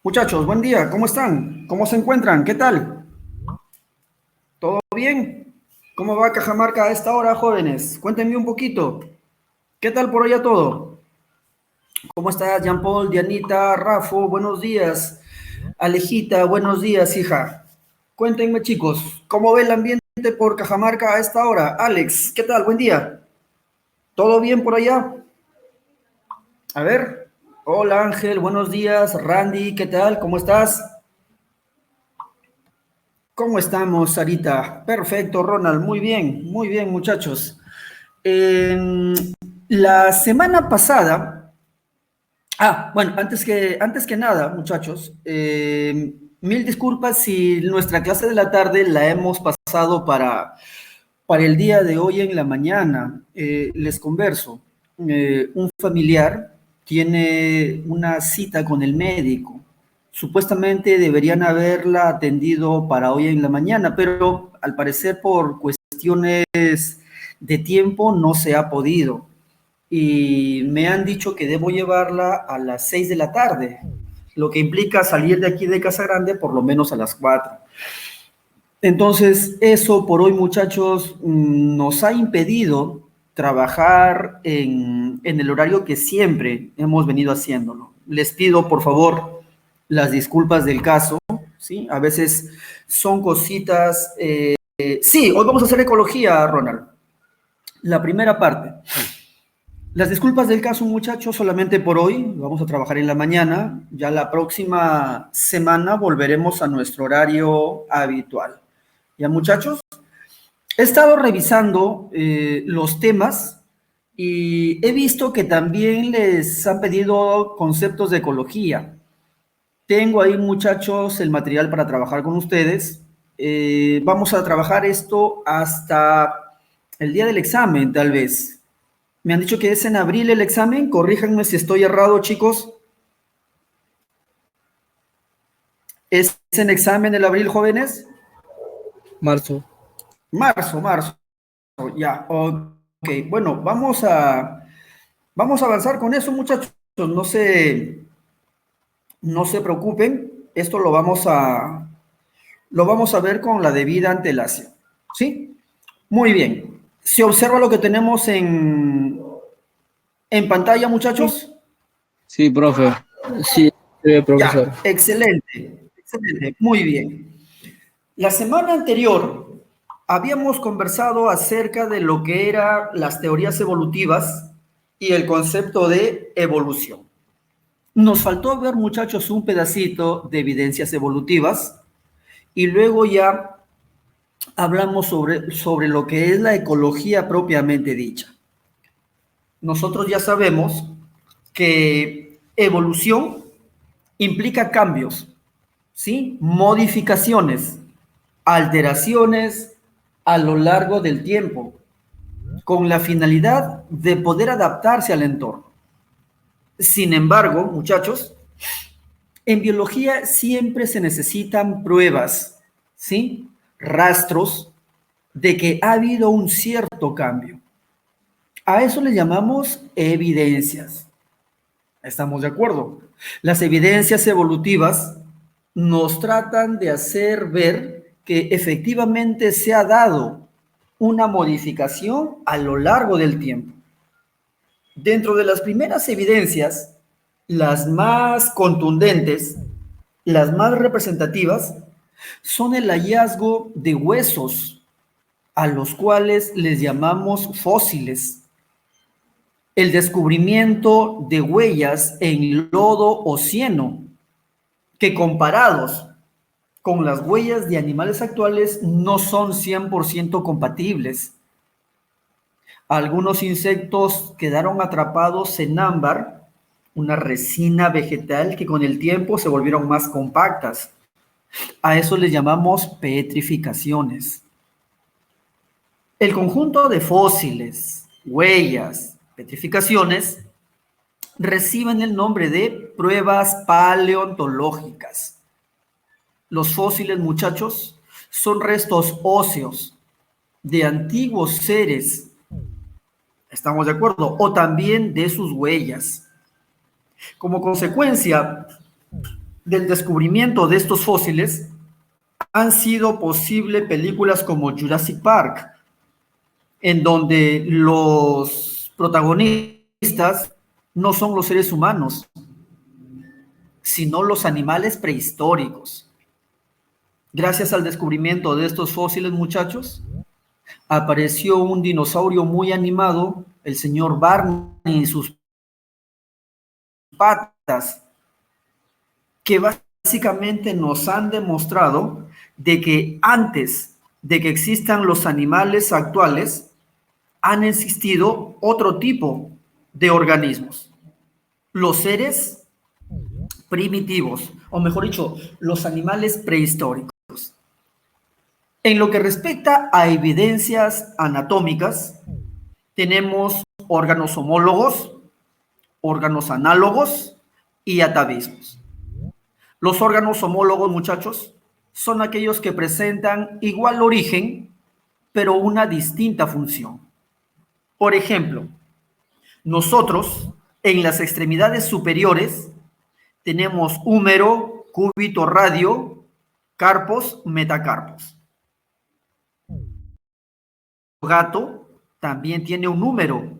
Muchachos, buen día, ¿cómo están? ¿Cómo se encuentran? ¿Qué tal? ¿Todo bien? ¿Cómo va Cajamarca a esta hora, jóvenes? Cuéntenme un poquito. ¿Qué tal por allá todo? ¿Cómo estás, Jean Paul, Dianita, Rafo? Buenos días. Alejita, buenos días, hija. Cuéntenme, chicos, ¿cómo ve el ambiente por Cajamarca a esta hora? Alex, ¿qué tal? Buen día. ¿Todo bien por allá? A ver. Hola, Ángel, buenos días. Randy, ¿qué tal? ¿Cómo estás? ¿Cómo estamos, Sarita? Perfecto, Ronald. Muy bien, muchachos. En la semana pasada, bueno, antes que nada, muchachos, mil disculpas si nuestra clase de la tarde la hemos pasado para el día de hoy en la mañana. Les converso. Un familiar tiene una cita con el médico. Supuestamente deberían haberla atendido para hoy en la mañana, pero al parecer por cuestiones de tiempo no se ha podido. Y me han dicho que debo llevarla a las 6 de la tarde, lo que implica salir de aquí de Casa Grande por lo menos a las 4. Entonces, eso por hoy, muchachos, nos ha impedido trabajar en el horario que siempre hemos venido haciéndolo. Les pido, por favor, las disculpas del caso, ¿sí? A veces son cositas. Sí, hoy vamos a hacer ecología, Ronald. La primera parte. Las disculpas del caso, muchachos, solamente por hoy. Vamos a trabajar en la mañana. Ya la próxima semana volveremos a nuestro horario habitual. ¿Ya, muchachos? He estado revisando los temas y he visto que también les han pedido conceptos de ecología. Tengo ahí, muchachos, el material para trabajar con ustedes. Vamos a trabajar esto hasta el día del examen, tal vez. Me han dicho que es en abril el examen. Corríjanme si estoy errado, chicos. ¿Es en examen el abril, jóvenes? Marzo. Marzo. Ya, ok. Bueno, vamos a avanzar con eso, muchachos. No se preocupen. Esto lo vamos a ver con la debida antelación. ¿Sí? Muy bien. ¿Se observa lo que tenemos en pantalla, muchachos? Sí, profe. Sí, profesor. Ya, excelente, excelente, muy bien. La semana anterior habíamos conversado acerca de lo que eran las teorías evolutivas y el concepto de evolución. Nos faltó ver, muchachos, un pedacito de evidencias evolutivas y luego ya hablamos sobre lo que es la ecología propiamente dicha. Nosotros ya sabemos que evolución implica cambios, ¿sí? Modificaciones, alteraciones a lo largo del tiempo, con la finalidad de poder adaptarse al entorno. Sin embargo, muchachos, en biología siempre se necesitan pruebas, ¿sí? Rastros de que ha habido un cierto cambio. A eso le llamamos evidencias. ¿Estamos de acuerdo? Las evidencias evolutivas nos tratan de hacer ver que efectivamente se ha dado una modificación a lo largo del tiempo. Dentro de las primeras evidencias, las más contundentes, las más representativas, son el hallazgo de huesos, a los cuales les llamamos fósiles, el descubrimiento de huellas en lodo o cieno, que comparados con las huellas de animales actuales no son 100% compatibles. Algunos insectos quedaron atrapados en ámbar, una resina vegetal que con el tiempo se volvieron más compactas. A eso les llamamos petrificaciones. El conjunto de fósiles, huellas, petrificaciones reciben el nombre de pruebas paleontológicas. Los fósiles, muchachos, son restos óseos de antiguos seres, ¿estamos de acuerdo? O también de sus huellas. Como consecuencia, del descubrimiento de estos fósiles han sido posibles películas como Jurassic Park, en donde los protagonistas no son los seres humanos, sino los animales prehistóricos. Gracias al descubrimiento de estos fósiles, muchachos, apareció un dinosaurio muy animado, el señor Barney y sus patas, que básicamente nos han demostrado de que antes de que existan los animales actuales, han existido otro tipo de organismos, los seres primitivos, o mejor dicho, los animales prehistóricos. En lo que respecta a evidencias anatómicas, tenemos órganos homólogos, órganos análogos y atavismos. Los órganos homólogos, muchachos, son aquellos que presentan igual origen, pero una distinta función. Por ejemplo, nosotros en las extremidades superiores tenemos húmero, cúbito, radio, carpos, metacarpos. El gato también tiene un número,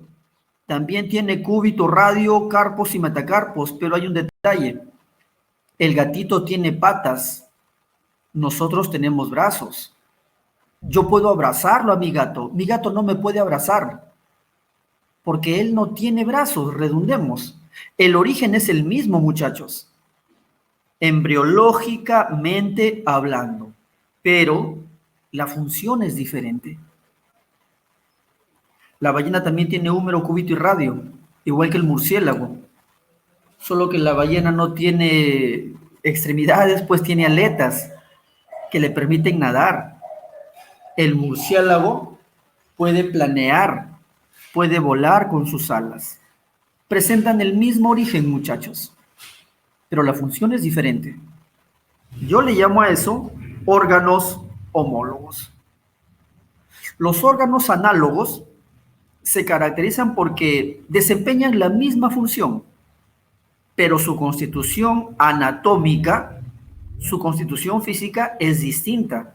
también tiene cúbito, radio, carpos y metacarpos, pero hay un detalle. El gatito tiene patas, nosotros tenemos brazos. Yo puedo abrazarlo a mi gato no me puede abrazar, porque él no tiene brazos, redundemos. El origen es el mismo, muchachos, embriológicamente hablando, pero la función es diferente. La ballena también tiene húmero, cúbito y radio, igual que el murciélago, solo que la ballena no tiene extremidades, pues tiene aletas que le permiten nadar. El murciélago puede planear, puede volar con sus alas. Presentan el mismo origen, muchachos, pero la función es diferente. Yo le llamo a eso órganos homólogos. Los órganos análogos se caracterizan porque desempeñan la misma función, pero su constitución anatómica, su constitución física es distinta.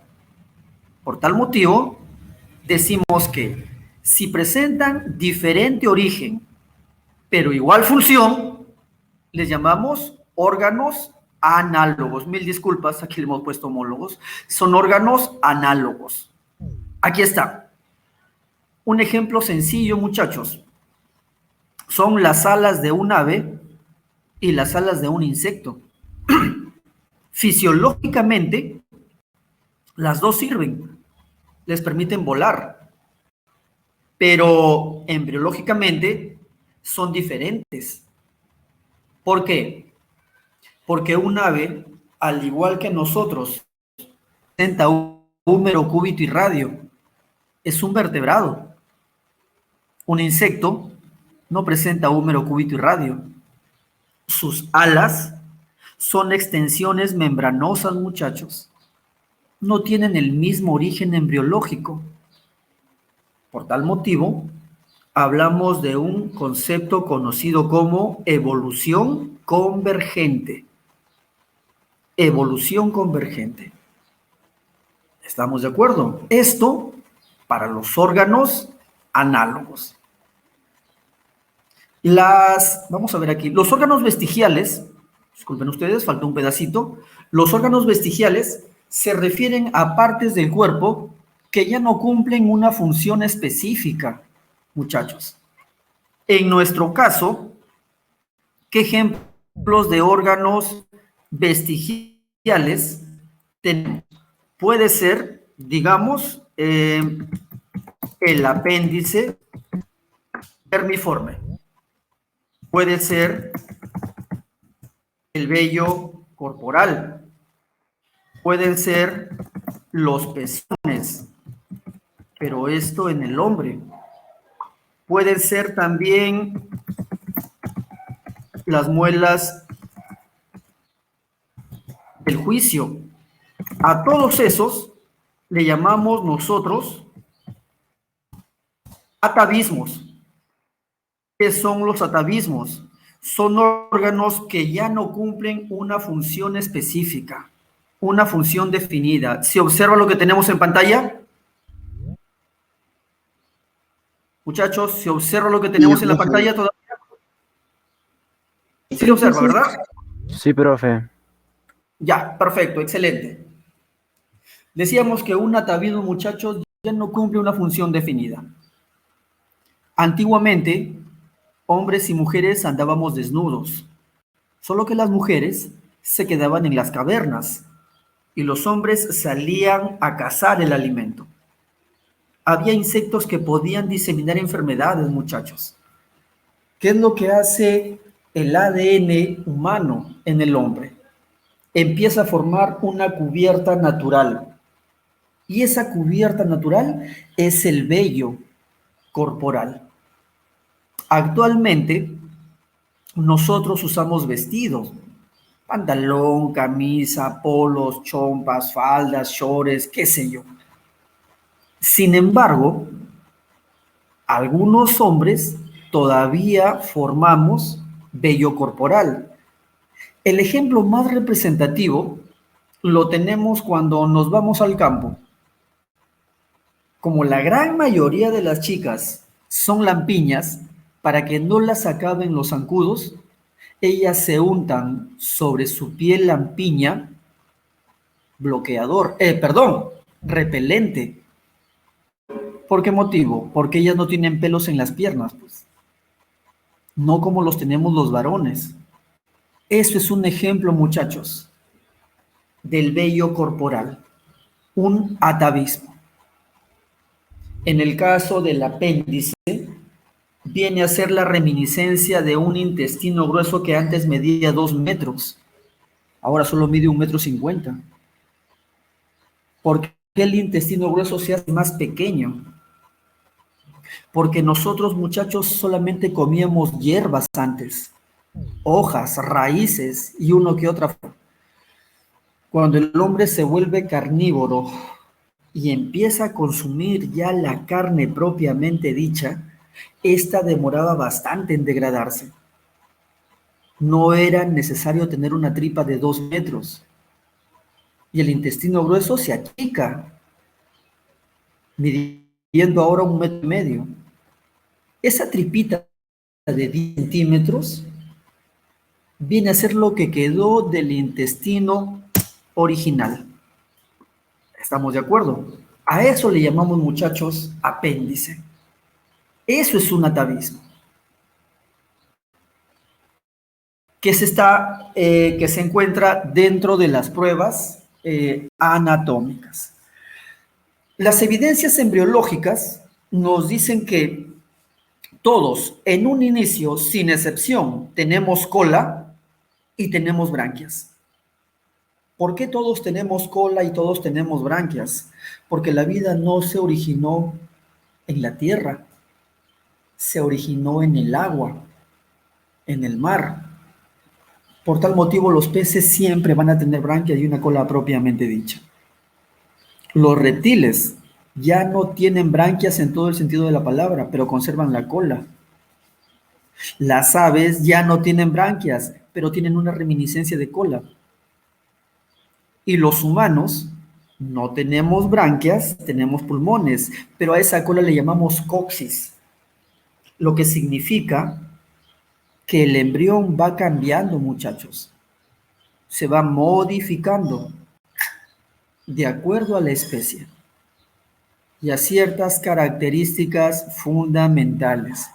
Por tal motivo, decimos que si presentan diferente origen, pero igual función, les llamamos órganos análogos. Mil disculpas, aquí le hemos puesto homólogos. Son órganos análogos. Aquí está. Un ejemplo sencillo, muchachos. Son las alas de un ave y las alas de un insecto. Fisiológicamente, las dos sirven, les permiten volar, pero embriológicamente son diferentes. ¿Por qué? Porque un ave, al igual que nosotros, presenta húmero, cúbito y radio. Es un vertebrado. Un insecto no presenta húmero, cúbito y radio. Sus alas son extensiones membranosas, muchachos. No tienen el mismo origen embriológico. Por tal motivo, hablamos de un concepto conocido como evolución convergente. Evolución convergente. ¿Estamos de acuerdo? Esto para los órganos análogos. Vamos a ver aquí, los órganos vestigiales, disculpen ustedes, faltó un pedacito. Los órganos vestigiales se refieren a partes del cuerpo que ya no cumplen una función específica, muchachos. En nuestro caso, ¿qué ejemplos de órganos vestigiales tenemos? Puede ser, digamos, el apéndice vermiforme. Puede ser el vello corporal. Pueden ser los pezones, pero esto en el hombre. Pueden ser también las muelas del juicio. A todos esos le llamamos nosotros atavismos. ¿Qué son los atavismos? Son órganos que ya no cumplen una función específica, una función definida. ¿Se observa lo que tenemos en pantalla? Muchachos, ¿se observa lo que Sí, tenemos en la profe. pantalla todavía? Sí se Sí, sí, observa, sí. ¿verdad? Sí, profe. Ya, perfecto, excelente. Decíamos que un atavío, muchachos, ya no cumple una función definida. Antiguamente, hombres y mujeres andábamos desnudos, solo que las mujeres se quedaban en las cavernas y los hombres salían a cazar el alimento. Había insectos que podían diseminar enfermedades, muchachos. ¿Qué es lo que hace el ADN humano en el hombre? Empieza a formar una cubierta natural. Y esa cubierta natural es el vello corporal. Actualmente, nosotros usamos vestidos, pantalón, camisa, polos, chompas, faldas, shorts, qué sé yo. Sin embargo, algunos hombres todavía formamos vello corporal. El ejemplo más representativo lo tenemos cuando nos vamos al campo. Como la gran mayoría de las chicas son lampiñas, para que no las acaben los zancudos, ellas se untan sobre su piel lampiña bloqueador, repelente. ¿Por qué motivo? Porque ellas no tienen pelos en las piernas, pues. No como los tenemos los varones. Eso es un ejemplo, muchachos, del vello corporal, un atavismo. En el caso del apéndice, viene a ser la reminiscencia de un intestino grueso que antes medía 2 metros, ahora solo mide 1,50 m. ¿Por qué el intestino grueso se hace más pequeño? Porque nosotros, muchachos, solamente comíamos hierbas antes, hojas, raíces y uno que otra. Cuando el hombre se vuelve carnívoro y empieza a consumir ya la carne propiamente dicha, esta demoraba bastante en degradarse. No era necesario tener una tripa de 2 metros y el intestino grueso se achica, midiendo ahora 1,5 m. Esa tripita de 10 centímetros viene a ser lo que quedó del intestino original. ¿Estamos de acuerdo? A eso le llamamos, muchachos, apéndice. Eso es un atavismo. Que se encuentra dentro de las pruebas anatómicas. Las evidencias embriológicas nos dicen que todos, en un inicio, sin excepción, tenemos cola y tenemos branquias. ¿Por qué todos tenemos cola y todos tenemos branquias? Porque la vida no se originó en la tierra, se originó en el agua, en el mar. Por tal motivo, los peces siempre van a tener branquias y una cola propiamente dicha. Los reptiles ya no tienen branquias en todo el sentido de la palabra, pero conservan la cola. Las aves ya no tienen branquias, pero tienen una reminiscencia de cola. Y los humanos no tenemos branquias, tenemos pulmones, pero a esa cola le llamamos coxis, lo que significa que el embrión va cambiando, muchachos. Se va modificando de acuerdo a la especie y a ciertas características fundamentales.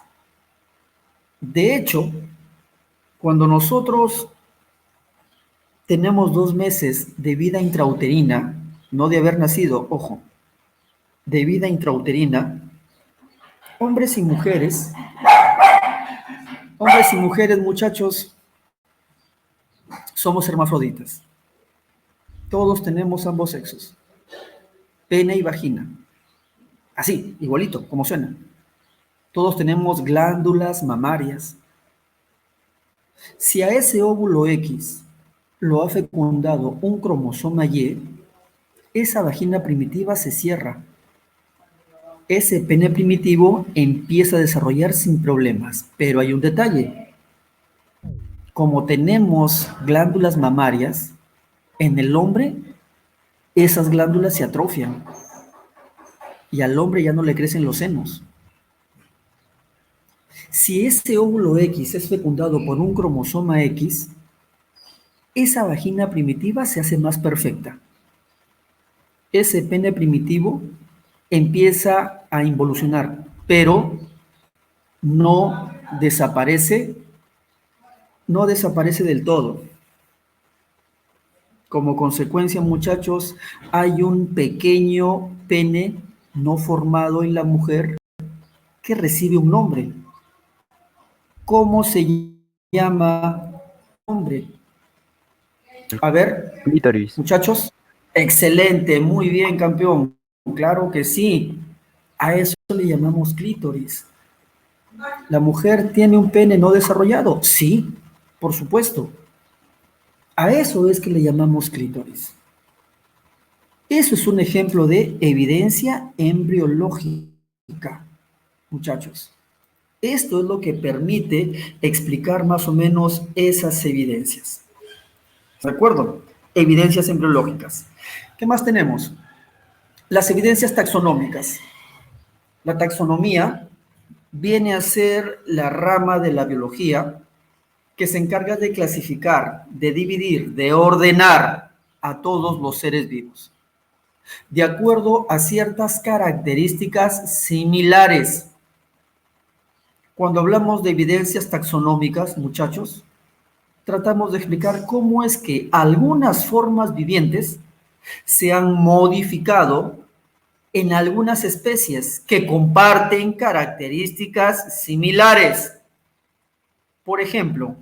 De hecho, cuando nosotros tenemos 2 meses de vida intrauterina, no de haber nacido, ojo, de vida intrauterina, hombres y mujeres, muchachos, somos hermafroditas. Todos tenemos ambos sexos, pene y vagina. Así, igualito, como suena. Todos tenemos glándulas mamarias. Si a ese óvulo X lo ha fecundado un cromosoma Y, esa vagina primitiva se cierra. Ese pene primitivo empieza a desarrollar sin problemas, pero hay un detalle. como tenemos glándulas mamarias, en el hombre esas glándulas se atrofian y al hombre ya no le crecen los senos. Si ese óvulo X es fecundado por un cromosoma X, esa vagina primitiva se hace más perfecta. Ese pene primitivo empieza a involucionar, pero no desaparece, no desaparece del todo. Como consecuencia, muchachos, hay un pequeño pene no formado en la mujer que recibe un nombre. ¿Cómo se llama hombre? A ver, Clítoris. muchachos. Excelente, muy bien, campeón. Claro que sí. A eso le llamamos clítoris. ¿La mujer tiene un pene no desarrollado? Sí, por supuesto. A eso es que le llamamos clítoris. Eso es un ejemplo de evidencia embriológica, muchachos. Esto es lo que permite explicar más o menos esas evidencias. ¿De acuerdo? Evidencias embriológicas. ¿Qué más tenemos? Las evidencias taxonómicas. La taxonomía viene a ser la rama de la biología que se encarga de clasificar, de dividir, de ordenar a todos los seres vivos, de acuerdo a ciertas características similares. Cuando hablamos de evidencias taxonómicas, muchachos, tratamos de explicar cómo es que algunas formas vivientes se han modificado en algunas especies que comparten características similares. Por ejemplo,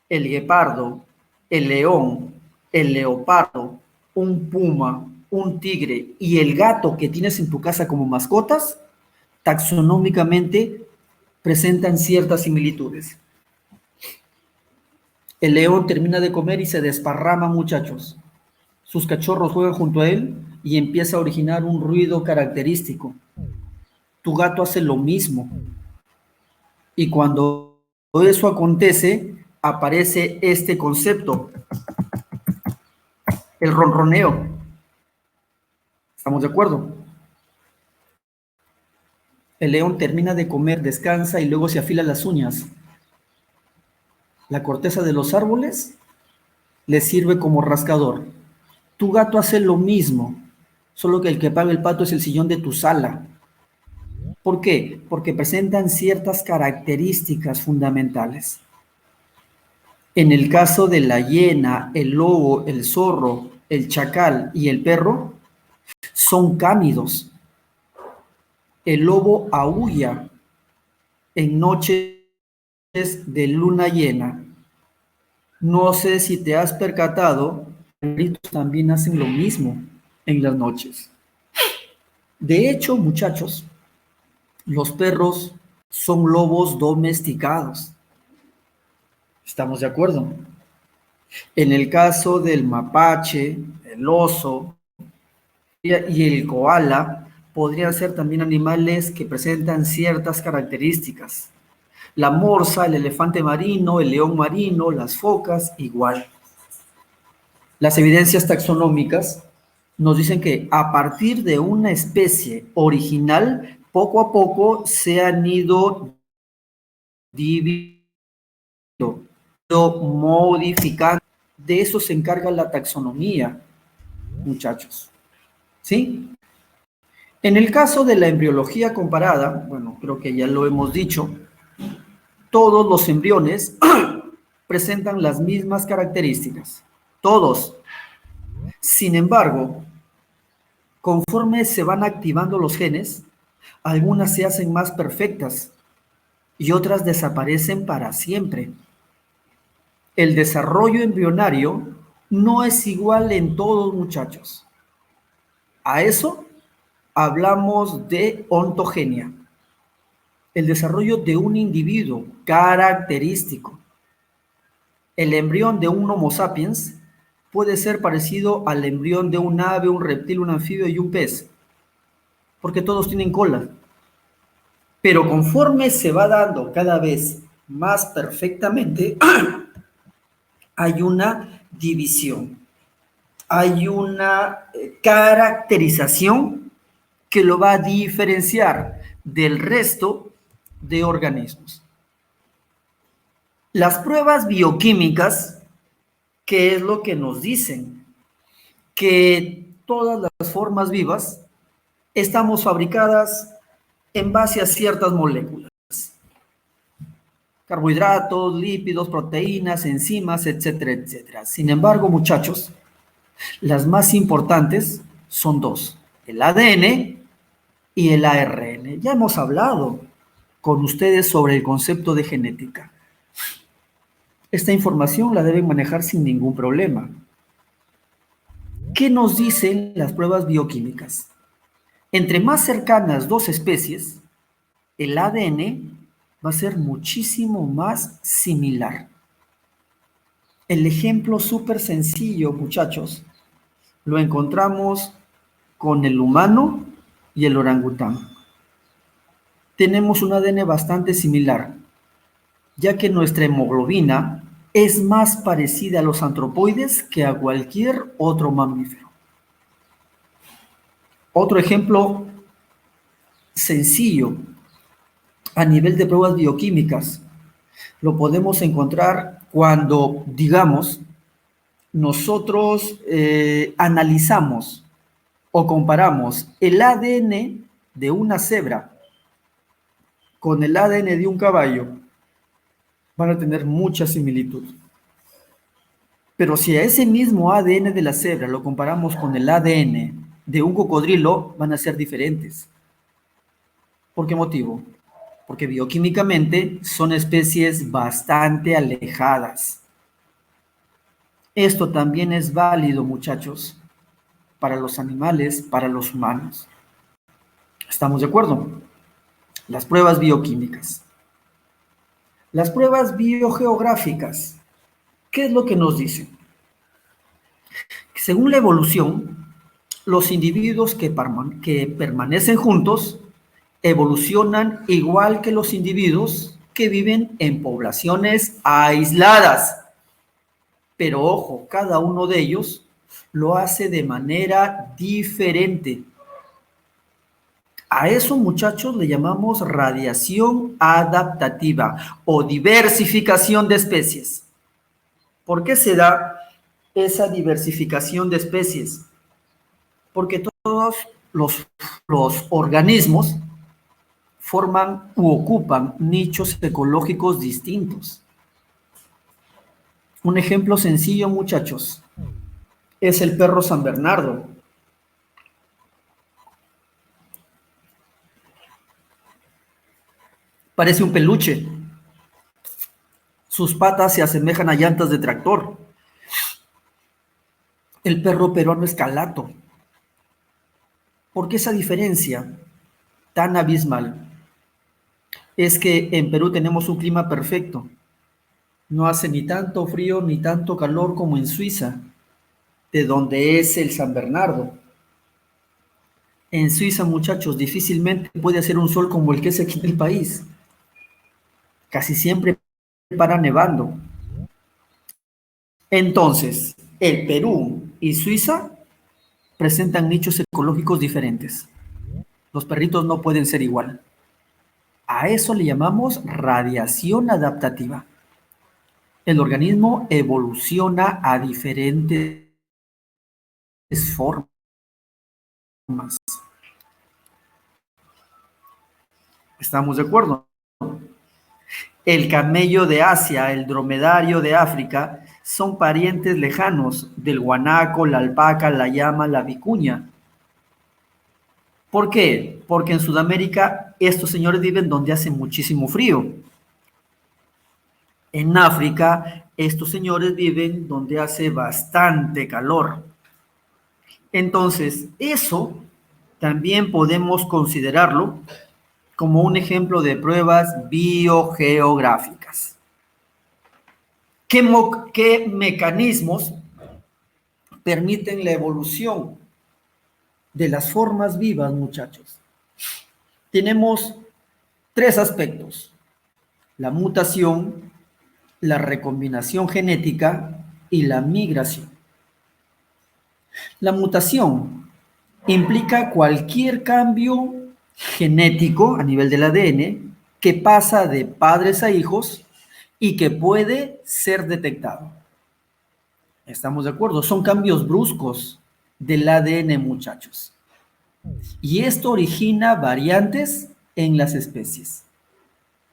el guepardo, el león, el leopardo, un puma, un tigre y el gato que tienes en tu casa como mascotas, taxonómicamente presentan ciertas similitudes. El león termina de comer y se desparrama, muchachos. Sus cachorros juegan junto a él y empieza a originar un ruido característico. Tu gato hace lo mismo. Y cuando eso acontece, aparece este concepto, el ronroneo. ¿Estamos de acuerdo? El león termina de comer, descansa y luego se afila las uñas. La corteza de los árboles le sirve como rascador. Tu gato hace lo mismo, solo que el que paga el pato es el sillón de tu sala. ¿Por qué? Porque presentan ciertas características fundamentales. En el caso de la hiena, el lobo, el zorro, el chacal y el perro, son cánidos. El lobo aúlla en noches de luna llena. No sé si te has percatado, los perritos también hacen lo mismo en las noches. De hecho, muchachos, los perros son lobos domesticados. ¿Estamos de acuerdo? En el caso del mapache, el oso y el koala, podrían ser también animales que presentan ciertas características. La morsa, el elefante marino, el león marino, las focas, igual. Las evidencias taxonómicas nos dicen que a partir de una especie original, poco a poco se han ido dividiendo, modificando. De eso se encarga la taxonomía, muchachos. ¿Sí? En el caso de la embriología comparada, bueno, creo que ya lo hemos dicho, todos los embriones presentan las mismas características. Todos. Sin embargo, conforme se van activando los genes, algunas se hacen más perfectas y otras desaparecen para siempre. El desarrollo embrionario no es igual en todos, muchachos. A eso hablamos de ontogenia, el desarrollo de un individuo característico. El embrión de un Homo sapiens puede ser parecido al embrión de un ave, un reptil, un anfibio y un pez, porque todos tienen cola. Pero conforme se va dando cada vez más perfectamente, hay una división, hay una caracterización que lo va a diferenciar del resto de organismos. Las pruebas bioquímicas, ¿qué es lo que nos dicen? Que todas las formas vivas estamos fabricadas en base a ciertas moléculas. Carbohidratos, lípidos, proteínas, enzimas, etcétera, etcétera. Sin embargo, muchachos, las más importantes son dos, el ADN y el ARN. Ya hemos hablado con ustedes sobre el concepto de genética. Esta información la deben manejar sin ningún problema. ¿Qué nos dicen las pruebas bioquímicas? Entre más cercanas dos especies, el ADN va a ser muchísimo más similar. El ejemplo súper sencillo, muchachos, lo encontramos con el humano y el orangután. Tenemos un ADN bastante similar, ya que nuestra hemoglobina es más parecida a los antropoides que a cualquier otro mamífero. Otro ejemplo sencillo a nivel de pruebas bioquímicas lo podemos encontrar cuando, digamos, nosotros analizamos o comparamos el ADN de una cebra con el ADN de un caballo, van a tener mucha similitud. Pero si a ese mismo ADN de la cebra lo comparamos con el ADN de un cocodrilo, van a ser diferentes. ¿Por qué motivo? Porque bioquímicamente son especies bastante alejadas. Esto también es válido, muchachos, para los animales, para los humanos. ¿Estamos de acuerdo? Las pruebas bioquímicas. Las pruebas biogeográficas. ¿Qué es lo que nos dicen? Según la evolución, los individuos que permanecen juntos evolucionan igual que los individuos que viven en poblaciones aisladas. Pero ojo, cada uno de ellos lo hace de manera diferente. A eso, muchachos, le llamamos radiación adaptativa o diversificación de especies. ¿Por qué se da esa diversificación de especies? Porque todos los organismos forman u ocupan nichos ecológicos distintos. Un ejemplo sencillo, muchachos, es el perro San Bernardo. Parece un peluche. Sus patas se asemejan a llantas de tractor. El perro peruano es calato. ¿Por qué esa diferencia tan abismal? Es que en Perú tenemos un clima perfecto. No hace ni tanto frío ni tanto calor como en Suiza, de donde es el San Bernardo. En Suiza, muchachos, difícilmente puede hacer un sol como el que es aquí en el país. Casi siempre para nevando. Entonces, el Perú y Suiza presentan nichos ecológicos diferentes. Los perritos no pueden ser igual. A eso le llamamos radiación adaptativa. El organismo evoluciona a diferentes formas. ¿Estamos de acuerdo? El camello de Asia, el dromedario de África, son parientes lejanos del guanaco, la alpaca, la llama, la vicuña. ¿Por qué? Porque en Sudamérica estos señores viven donde hace muchísimo frío. En África estos señores viven donde hace bastante calor. Entonces, eso también podemos considerarlo como un ejemplo de pruebas biogeográficas. ¿Qué mecanismos permiten la evolución de las formas vivas, muchachos? Tenemos tres aspectos: la mutación, la recombinación genética y la migración. La mutación implica cualquier cambio genético a nivel del ADN que pasa de padres a hijos y que puede ser detectado. ¿Estamos de acuerdo? Son cambios bruscos del ADN, muchachos. Y esto origina variantes en las especies.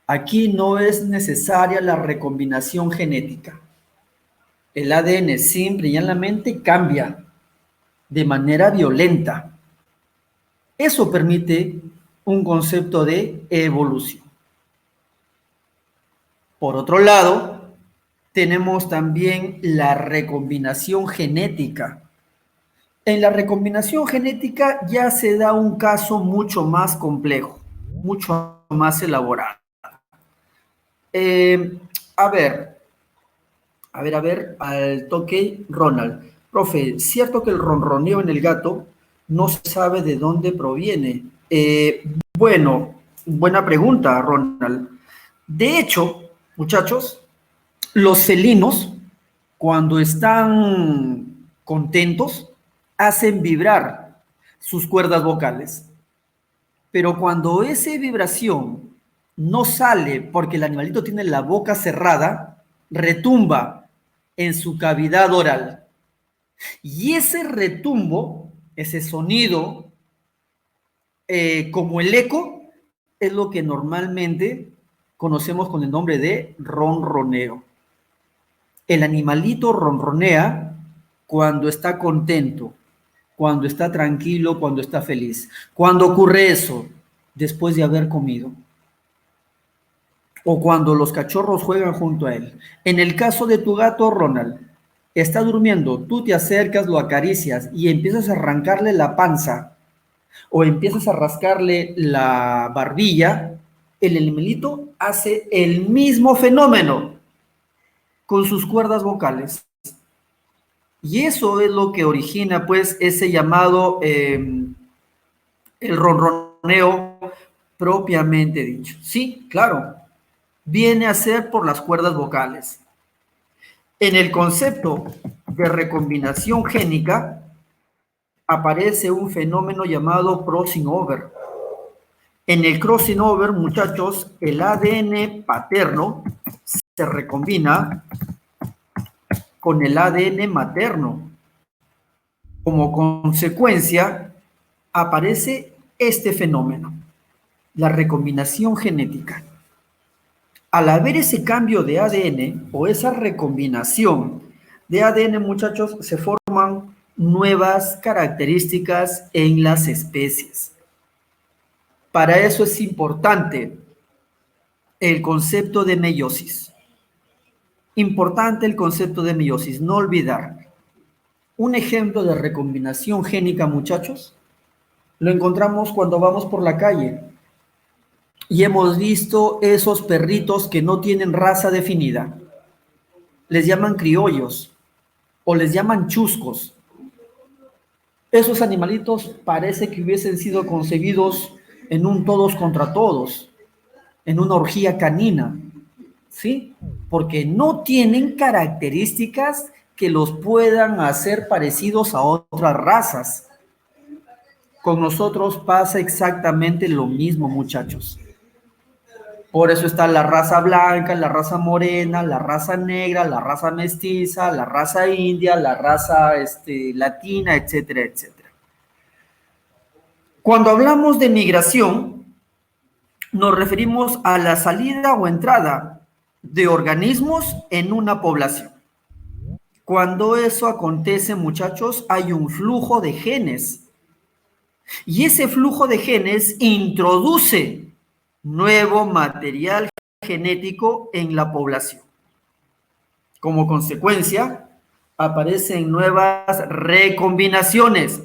Aquí no es necesaria la recombinación genética. El ADN simple y llanamente cambia de manera violenta. Eso permite un concepto de evolución. Por otro lado, tenemos también la recombinación genética. En la recombinación genética ya se da un caso mucho más complejo, mucho más elaborado. Eh, a ver, al toque, Ronald. Profe, ¿cierto que el ronroneo en el gato no se sabe de dónde proviene? Bueno, buena pregunta, Ronald. De hecho, muchachos, los felinos, cuando están contentos, hacen vibrar sus cuerdas vocales. Pero cuando esa vibración no sale porque el animalito tiene la boca cerrada, retumba en su cavidad oral. Y ese retumbo, ese sonido, como el eco, es lo que normalmente conocemos con el nombre de ronroneo. El animalito ronronea cuando está contento, cuando está tranquilo, cuando está feliz. Cuando ocurre eso, después de haber comido. O cuando los cachorros juegan junto a él. En el caso de tu gato, Ronald, está durmiendo, tú te acercas, lo acaricias y empiezas a arrancarle la panza o empiezas a rascarle la barbilla, el animalito hace el mismo fenómeno con sus cuerdas vocales. Y eso es lo que origina, pues, ese llamado el ronroneo propiamente dicho. Sí, claro, viene a ser por las cuerdas vocales. En el concepto de recombinación génica aparece un fenómeno llamado crossing over. En el crossing over, muchachos, el ADN paterno se recombina con el ADN materno. Como consecuencia, aparece este fenómeno, la recombinación genética. Al haber ese cambio de ADN o esa recombinación de ADN, muchachos, se forman nuevas características en las especies. Para eso es importante el concepto de meiosis. Importante el concepto de meiosis, no olvidar. Un ejemplo de recombinación génica, muchachos, lo encontramos cuando vamos por la calle y hemos visto esos perritos que no tienen raza definida. Les llaman criollos o les llaman chuscos. Esos animalitos parece que hubiesen sido concebidos en un todos contra todos, en una orgía canina, ¿sí? Porque no tienen características que los puedan hacer parecidos a otras razas. Con nosotros pasa exactamente lo mismo, muchachos. Por eso está la raza blanca, la raza morena, la raza negra, la raza mestiza, la raza india, la raza latina, etcétera, etcétera. Cuando hablamos de migración, nos referimos a la salida o entrada de organismos en una población. Cuando eso acontece, muchachos, hay un flujo de genes. Y ese flujo de genes introduce nuevo material genético en la población. Como consecuencia, aparecen nuevas recombinaciones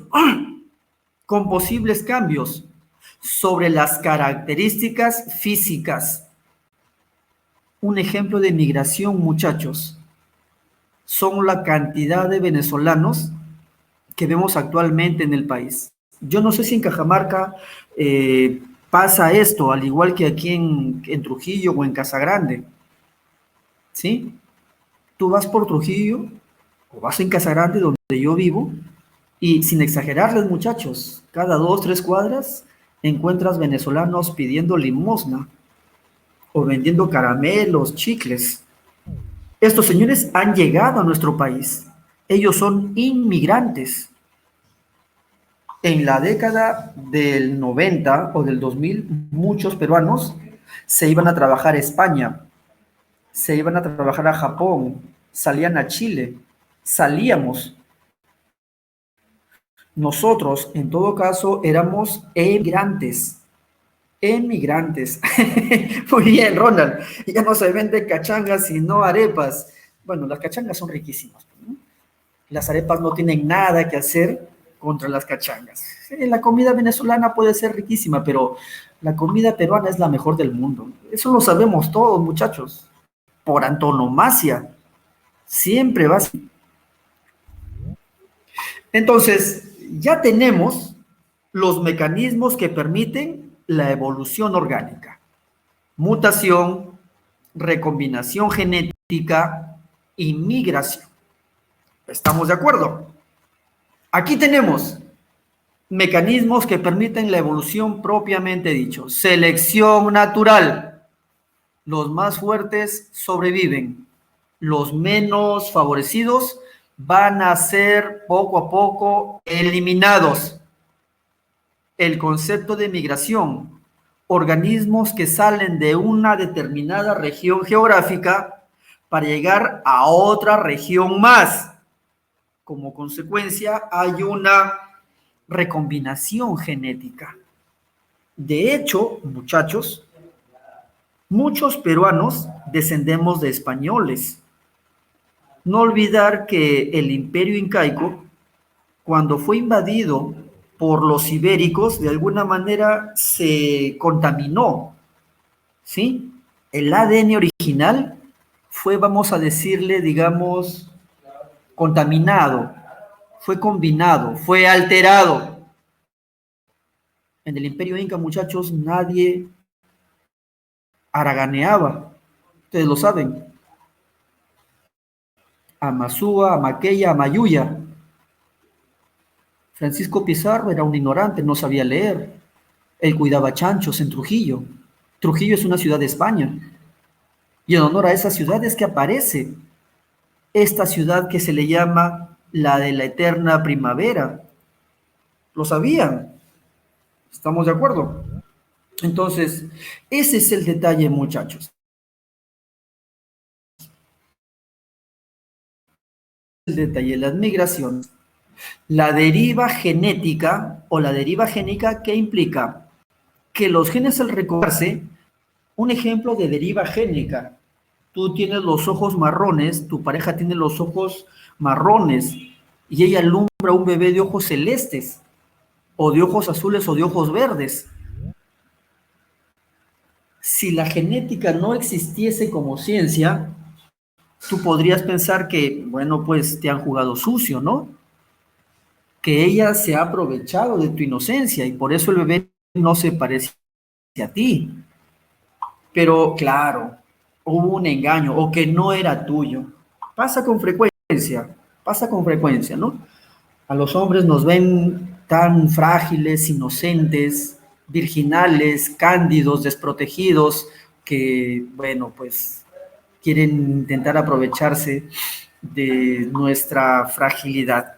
con posibles cambios sobre las características físicas. Un ejemplo de migración, muchachos, son la cantidad de venezolanos que vemos actualmente en el país. Yo no sé si en Cajamarca pasa esto, al igual que aquí en Trujillo o en Casagrande. ¿Sí? Tú vas por Trujillo o vas en Casagrande, donde yo vivo, y sin exagerarles, muchachos, cada 2, 3 cuadras encuentras venezolanos pidiendo limosna o vendiendo caramelos, chicles. Estos señores han llegado a nuestro país. Ellos son inmigrantes. En la década del 90 o del 2000, muchos peruanos se iban a trabajar a España, se iban a trabajar a Japón, salían a Chile, salíamos. Nosotros, en todo caso, éramos emigrantes. Emigrantes. Muy bien, Ronald. Ya no se venden cachangas, sino arepas. Bueno, las cachangas son riquísimas, ¿no? Las arepas no tienen nada que hacer contra las cachangas. Sí, la comida venezolana puede ser riquísima, pero la comida peruana es la mejor del mundo. Eso lo sabemos todos, muchachos. Por antonomasia. Siempre va así. Entonces, ya tenemos los mecanismos que permiten la evolución orgánica. Mutación, recombinación genética y migración. ¿Estamos de acuerdo? Aquí tenemos mecanismos que permiten la evolución propiamente dicho. Selección natural. Los más fuertes sobreviven. Los menos favorecidos van a ser poco a poco eliminados. El concepto de migración. Organismos que salen de una determinada región geográfica para llegar a otra región más. Como consecuencia, hay una recombinación genética. De hecho, muchachos, muchos peruanos descendemos de españoles. No olvidar que el imperio incaico, cuando fue invadido por los ibéricos, de alguna manera se contaminó, ¿sí? El ADN original fue, vamos a decirle, digamos, contaminado, fue combinado, fue alterado. En el imperio inca, muchachos, nadie haraganeaba, ustedes lo saben. Amazúa, Amaqueya, Amayuya. Francisco Pizarro era un ignorante, no sabía leer. Él cuidaba chanchos en Trujillo. Trujillo es una ciudad de España. Y en honor a esa ciudad es que aparece esta ciudad que se le llama la de la eterna primavera. ¿Lo sabían? ¿Estamos de acuerdo? Entonces, ese es el detalle, muchachos. El detalle, las migraciones. La deriva genética o la deriva génica, ¿qué implica? Que los genes al recogerse, un ejemplo de deriva génica, tú tienes los ojos marrones, tu pareja tiene los ojos marrones y ella alumbra un bebé de ojos celestes o de ojos azules o de ojos verdes. Si la genética no existiese como ciencia, tú podrías pensar que, bueno, pues te han jugado sucio, ¿no? Que ella se ha aprovechado de tu inocencia y por eso el bebé no se parece a ti. Pero claro, hubo un engaño o que no era tuyo. Pasa con frecuencia, ¿no? A los hombres nos ven tan frágiles, inocentes, virginales, cándidos, desprotegidos, que, bueno, pues quieren intentar aprovecharse de nuestra fragilidad.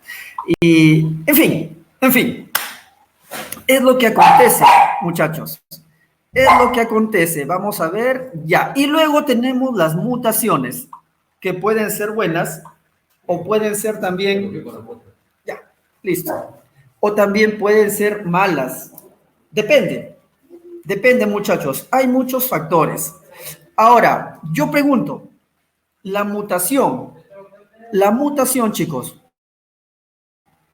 Y, en fin, es lo que acontece, muchachos. Es lo que acontece. Vamos a ver ya. Y luego tenemos las mutaciones, que pueden ser buenas o pueden ser también, ya, listo. O también pueden ser malas. Depende, muchachos. Hay muchos factores. Ahora, yo pregunto, la mutación, chicos,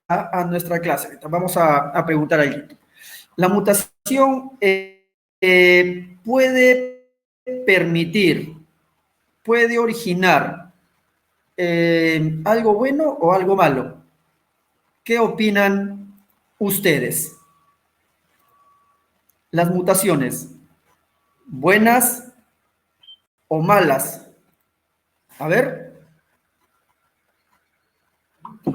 a nuestra clase. Vamos a preguntar algo. La mutación puede permitir, puede originar algo bueno o algo malo. ¿Qué opinan ustedes? Las mutaciones, buenas o malas. A ver.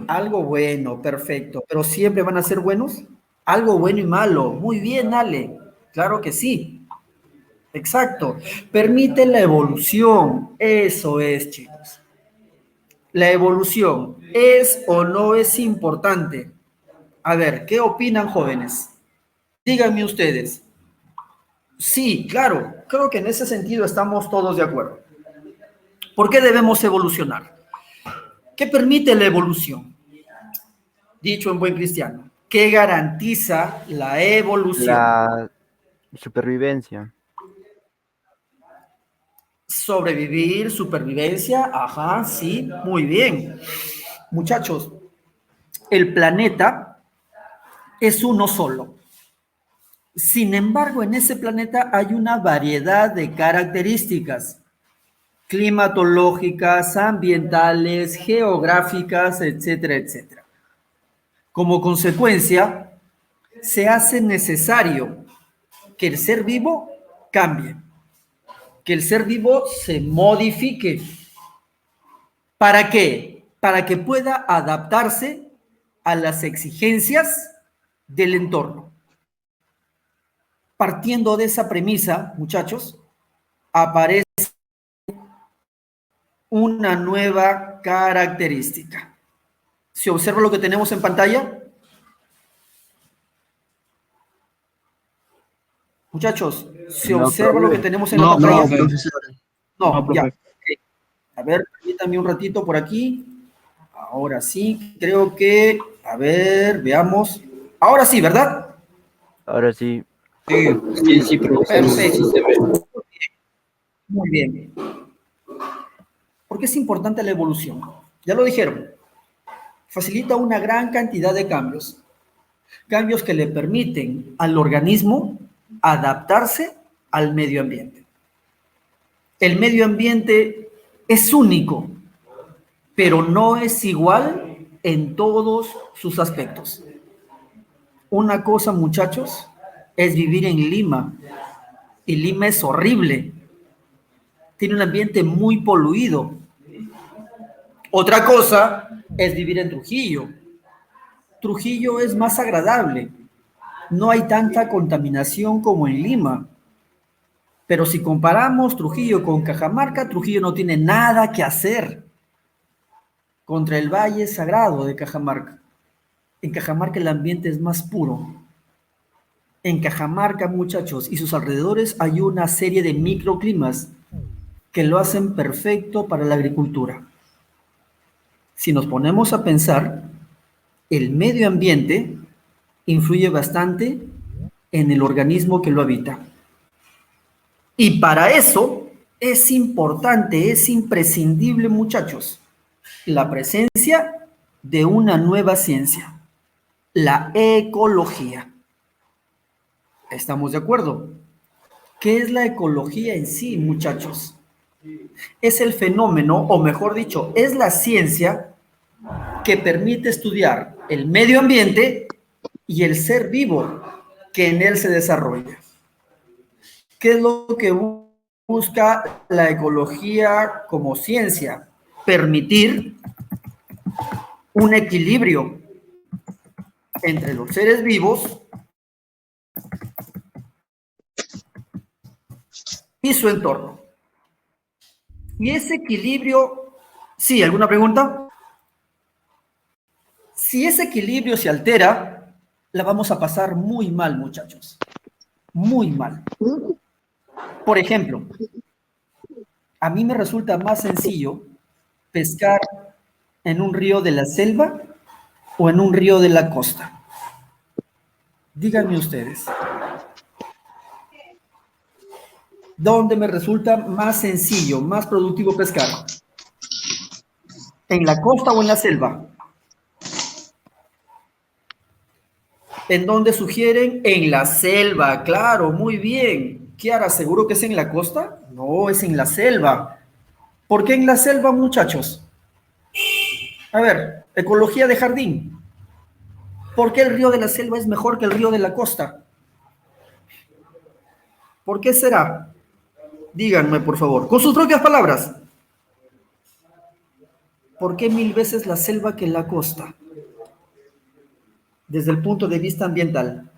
Algo bueno, perfecto. ¿Pero siempre van a ser buenos? Algo bueno y malo. Muy bien, Ale. Claro que sí. Exacto. Permite la evolución. Eso es, chicos. La evolución, ¿es o no es importante? A ver, ¿qué opinan, jóvenes? Díganme ustedes. Sí, claro, creo que en ese sentido estamos todos de acuerdo. ¿Por qué debemos evolucionar? ¿Qué permite la evolución? Dicho en buen cristiano, ¿qué garantiza la evolución? La supervivencia. Sobrevivir, supervivencia, ajá, sí, muy bien. Muchachos, el planeta es uno solo. Sin embargo, en ese planeta hay una variedad de características climatológicas, ambientales, geográficas, etcétera, etcétera. Como consecuencia, se hace necesario que el ser vivo cambie, que el ser vivo se modifique. ¿Para qué? Para que pueda adaptarse a las exigencias del entorno. Partiendo de esa premisa, muchachos, aparece una nueva característica. ¿Se observa lo que tenemos en pantalla? Muchachos, ¿se No, observa lo que profe. tenemos en la No, pantalla? profe. profesor. No, No, ya. profe. Ok. A ver, permítanme un ratito por aquí. Ahora sí, creo que, a ver, veamos. Ahora sí, ¿verdad? Ahora sí. Sí, profesor, sí Perfecto. se ve. Muy bien. ¿Por qué es importante la evolución? Ya lo dijeron. Facilita una gran cantidad de cambios. Cambios que le permiten al organismo adaptarse al medio ambiente. El medio ambiente es único, pero no es igual en todos sus aspectos. Una cosa, muchachos, es vivir en Lima, y Lima es horrible, tiene un ambiente muy poluido. Otra cosa es vivir en Trujillo. Trujillo es más agradable, no hay tanta contaminación como en Lima. Pero si comparamos Trujillo con Cajamarca, Trujillo no tiene nada que hacer contra el Valle Sagrado de Cajamarca. En Cajamarca el ambiente es más puro. En Cajamarca, muchachos, y sus alrededores hay una serie de microclimas que lo hacen perfecto para la agricultura. Si nos ponemos a pensar, el medio ambiente influye bastante en el organismo que lo habita. Y para eso es importante, es imprescindible, muchachos, la presencia de una nueva ciencia, la ecología. ¿Estamos de acuerdo? ¿Qué es la ecología en sí, muchachos? Es el fenómeno, o mejor dicho, es la ciencia que permite estudiar el medio ambiente y el ser vivo que en él se desarrolla. ¿Qué es lo que busca la ecología como ciencia? Permitir un equilibrio entre los seres vivos y su entorno. Y ese equilibrio, sí, ¿alguna pregunta? Si ese equilibrio se altera, la vamos a pasar muy mal, muchachos. Muy mal. Por ejemplo, a mí me resulta más sencillo pescar en un río de la selva o en un río de la costa. Díganme ustedes, ¿dónde me resulta más sencillo, más productivo pescar? ¿En la costa o en la selva? ¿En dónde sugieren? En la selva, claro, muy bien. Kiara, ¿seguro que es en la costa? No, es en la selva. ¿Por qué en la selva, muchachos? A ver, ecología de jardín. ¿Por qué el río de la selva es mejor que el río de la costa? ¿Por qué será? Díganme, por favor, con sus propias palabras. ¿Por qué 1000 veces la selva que la costa? Desde el punto de vista ambiental.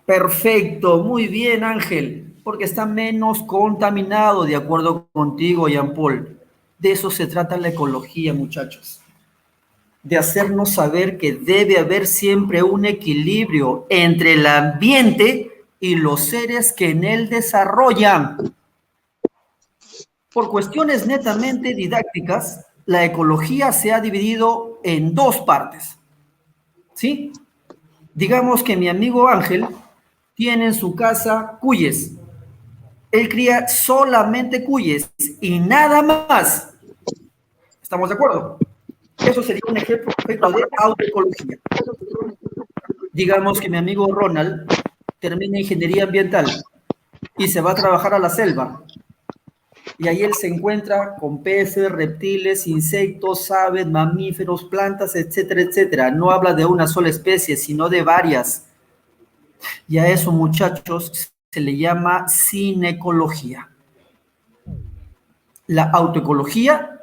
Perfecto, muy bien, Ángel, porque está menos contaminado, de acuerdo contigo, Jean Paul. De eso se trata la ecología, muchachos. De hacernos saber que debe haber siempre un equilibrio entre el ambiente y los seres que en él desarrollan. Por cuestiones netamente didácticas, la ecología se ha dividido en dos partes. ¿Sí? Digamos que mi amigo Ángel tiene en su casa cuyes. Él cría solamente cuyes y nada más. ¿Estamos de acuerdo? Eso sería un ejemplo perfecto de agroecología. Digamos que mi amigo Ronald termina ingeniería ambiental y se va a trabajar a la selva. Y ahí él se encuentra con peces, reptiles, insectos, aves, mamíferos, plantas, etcétera, etcétera. No habla de una sola especie, sino de varias. Y a eso, muchachos, se le llama cinecología. La autoecología,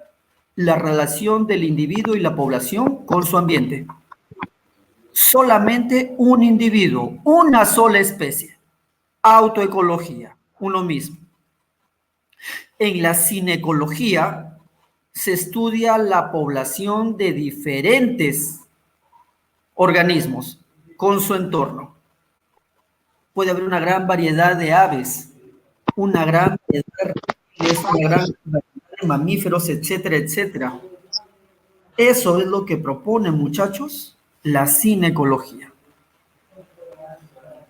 la relación del individuo y la población con su ambiente. Solamente un individuo, una sola especie. Autoecología, uno mismo. En la cinecología se estudia la población de diferentes organismos con su entorno. Puede haber una gran variedad de aves, una gran variedad de reptiles, una gran variedad de mamíferos, etcétera, etcétera. Eso es lo que propone, muchachos, la cinecología.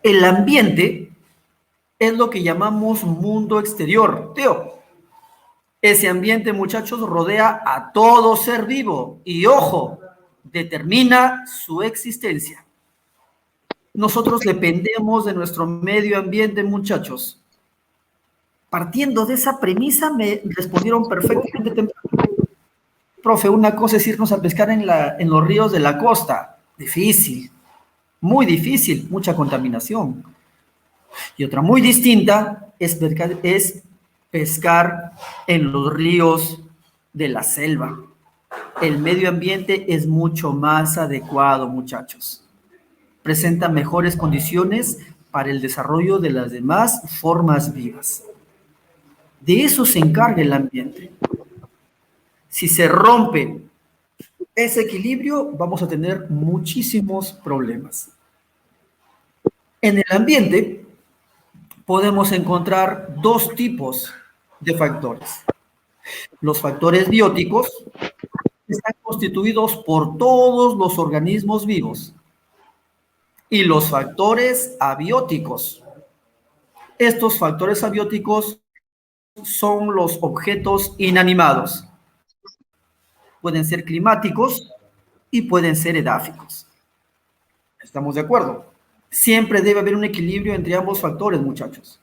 El ambiente es lo que llamamos mundo exterior. Teo, ese ambiente, muchachos, rodea a todo ser vivo y, ojo, determina su existencia. Nosotros dependemos de nuestro medio ambiente, muchachos. Partiendo de esa premisa, me respondieron perfectamente temprano. Profe, una cosa es irnos a pescar en los ríos de la costa. Difícil, muy difícil, mucha contaminación. Y otra muy distinta es pescar en los ríos de la selva. El medio ambiente es mucho más adecuado, muchachos. Presenta mejores condiciones para el desarrollo de las demás formas vivas. De eso se encarga el ambiente. Si se rompe ese equilibrio, vamos a tener muchísimos problemas. En el ambiente podemos encontrar dos tipos de factores. Los factores bióticos están constituidos por todos los organismos vivos y los factores abióticos. Estos factores abióticos son los objetos inanimados. Pueden ser climáticos y pueden ser edáficos. ¿Estamos de acuerdo? Siempre debe haber un equilibrio entre ambos factores, muchachos.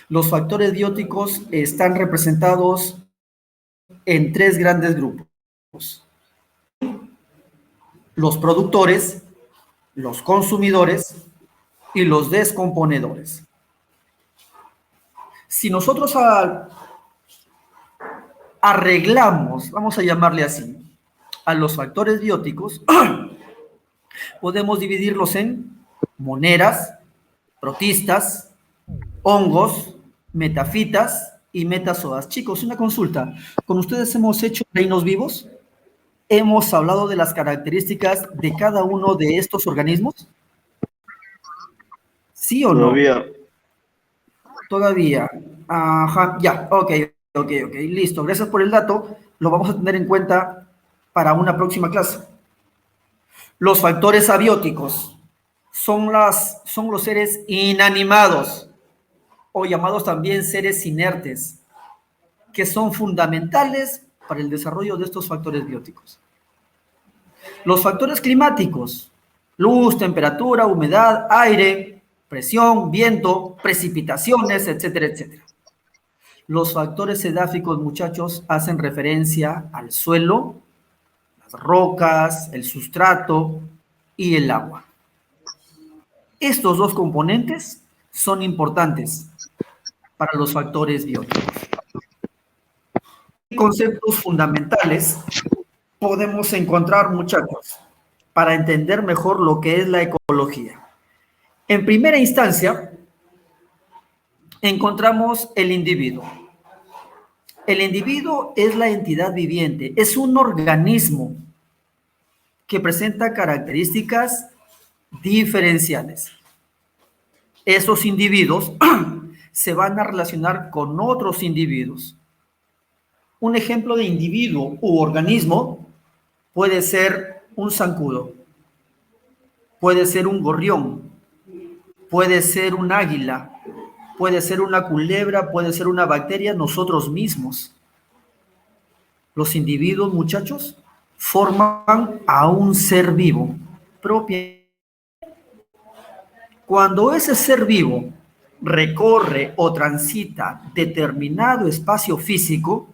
Los factores bióticos están representados en tres grandes grupos. Los productores, los consumidores y los descomponedores. Si nosotros arreglamos, vamos a llamarle así, a los factores bióticos, podemos dividirlos en moneras, protistas, hongos, metafitas y metazoas. Chicos, una consulta. ¿Con ustedes hemos hecho reinos vivos? ¿Hemos hablado de las características de cada uno de estos organismos? ¿Sí o no? Todavía. Ajá, ya, ok, listo. Gracias por el dato. Lo vamos a tener en cuenta para una próxima clase. Los factores abióticos son los seres inanimados o llamados también seres inertes, que son fundamentales para el desarrollo de estos factores bióticos. Los factores climáticos, luz, temperatura, humedad, aire, presión, viento, precipitaciones, etcétera, etcétera. Los factores edáficos, muchachos, hacen referencia al suelo, las rocas, el sustrato y el agua. Estos dos componentes son importantes para los factores bióticos. conceptos fundamentales podemos encontrar, muchachos, para entender mejor lo que es la ecología? En primera instancia, encontramos el individuo. El individuo es la entidad viviente, es un organismo que presenta características diferenciales. Esos individuos se van a relacionar con otros individuos. Un ejemplo de individuo u organismo puede ser un zancudo, puede ser un gorrión, puede ser un águila, puede ser una culebra, puede ser una bacteria, nosotros mismos. Los individuos, muchachos, forman a un ser vivo propio. Cuando ese ser vivo recorre o transita determinado espacio físico,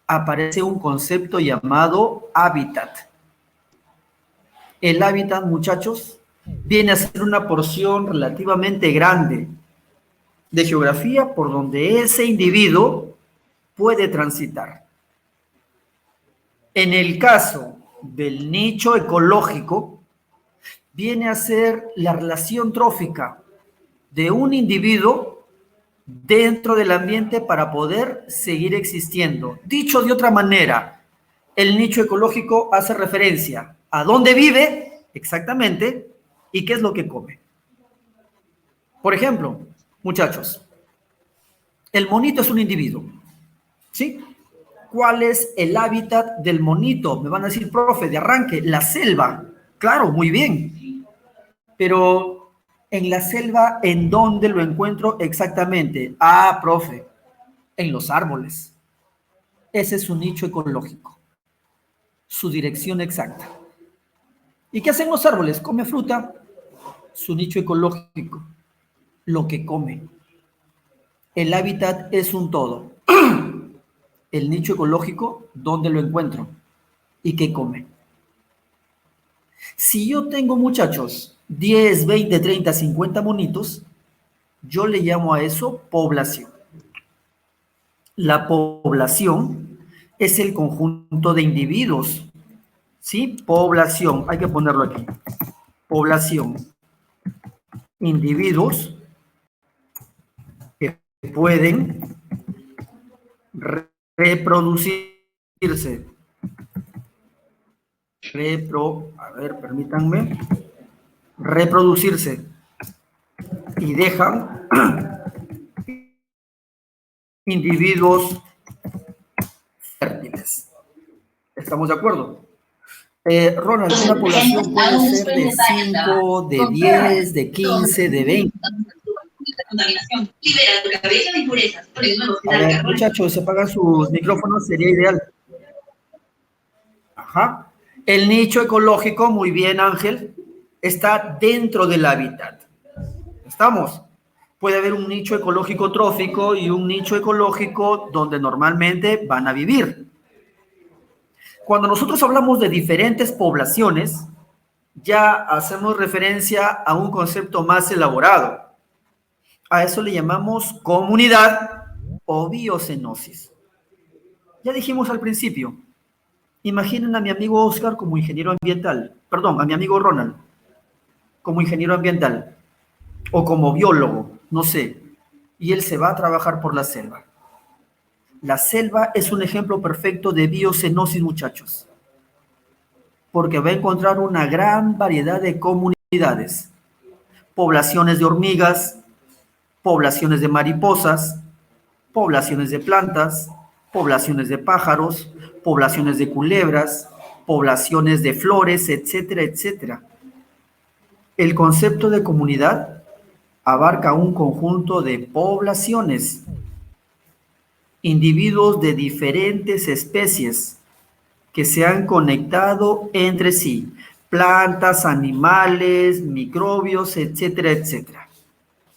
aparece un concepto llamado hábitat. El hábitat, muchachos, viene a ser una porción relativamente grande de geografía por donde ese individuo puede transitar. En el caso del nicho ecológico, viene a ser la relación trófica de un individuo dentro del ambiente para poder seguir existiendo. Dicho de otra manera, el nicho ecológico hace referencia a dónde vive exactamente y qué es lo que come. Por ejemplo, muchachos, el monito es un individuo, ¿sí? ¿Cuál es el hábitat del monito? Me van a decir, profe, de arranque, la selva. Claro, muy bien. Pero en la selva, ¿en dónde lo encuentro exactamente? Ah, profe, en los árboles. Ese es su nicho ecológico, su dirección exacta. ¿Y qué hacen los árboles? Come fruta, su nicho ecológico, lo que come. El hábitat es un todo. El nicho ecológico, ¿dónde lo encuentro? ¿Y qué come? Si yo tengo, muchachos, 10, 20, 30, 50 monitos, yo le llamo a eso población. La población es el conjunto de individuos, ¿sí? Población, hay que ponerlo aquí. Población. Individuos que pueden reproducirse. Permítanme. Reproducirse. Y dejan individuos fértiles. ¿Estamos de acuerdo? Ronald, una población puede ser de 5, de 10, de 15, de 20. A ver, muchachos, se apagan sus micrófonos, sería ideal. Ajá. El nicho ecológico, muy bien, Ángel, está dentro del hábitat. ¿Estamos? Puede haber un nicho ecológico trófico y un nicho ecológico donde normalmente van a vivir. Cuando nosotros hablamos de diferentes poblaciones, ya hacemos referencia a un concepto más elaborado. A eso le llamamos comunidad o biocenosis. Ya dijimos al principio, imaginen a mi amigo Oscar como ingeniero ambiental, perdón, a mi amigo Ronald como ingeniero ambiental o como biólogo, no sé, y él se va a trabajar por la selva. La selva es un ejemplo perfecto de biocenosis, muchachos, porque va a encontrar una gran variedad de comunidades, poblaciones de hormigas, poblaciones de mariposas, poblaciones de plantas, poblaciones de pájaros, poblaciones de culebras, poblaciones de flores, etcétera, etcétera. El concepto de comunidad abarca un conjunto de poblaciones, individuos de diferentes especies que se han conectado entre sí, plantas, animales, microbios, etcétera, etcétera.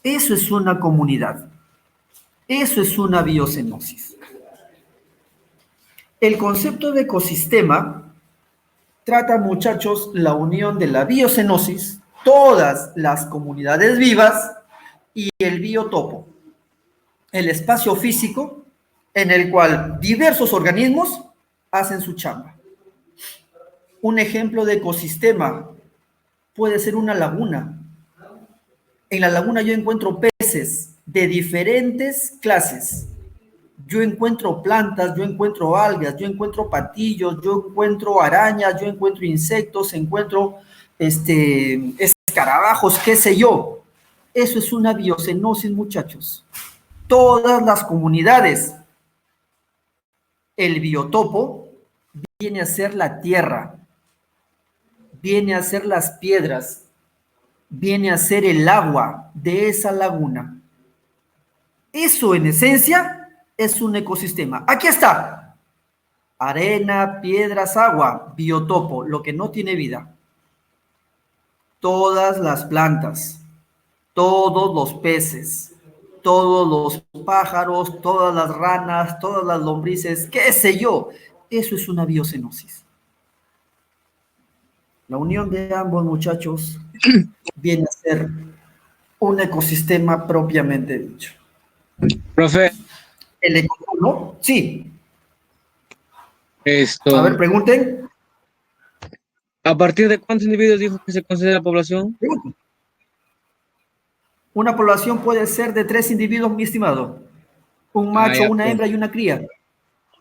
Eso es una comunidad. Eso es una biocenosis. El concepto de ecosistema trata, muchachos, la unión de la biocenosis, todas las comunidades vivas y el biotopo, el espacio físico en el cual diversos organismos hacen su chamba. Un ejemplo de ecosistema puede ser una laguna. En la laguna yo encuentro peces de diferentes clases. Yo encuentro plantas, yo encuentro algas, yo encuentro patillos, yo encuentro arañas, yo encuentro insectos, encuentro escarabajos, qué sé yo. Eso es una biocenosis, muchachos. Todas las comunidades. El biotopo viene a ser la tierra, viene a ser las piedras, viene a ser el agua de esa laguna. Eso en esencia es un ecosistema. Aquí está. Arena, piedras, agua, biotopo, lo que no tiene vida. Todas las plantas, todos los peces, todos los pájaros, todas las ranas, todas las lombrices, qué sé yo. Eso es una biocenosis. La unión de ambos, muchachos, viene a ser un ecosistema propiamente dicho. Profe. El ecosistema, sí. Esto. A ver, pregunten. ¿A partir de cuántos individuos dijo que se considera población? Una población puede ser de 3 individuos, mi estimado. Un macho, una hembra y una cría.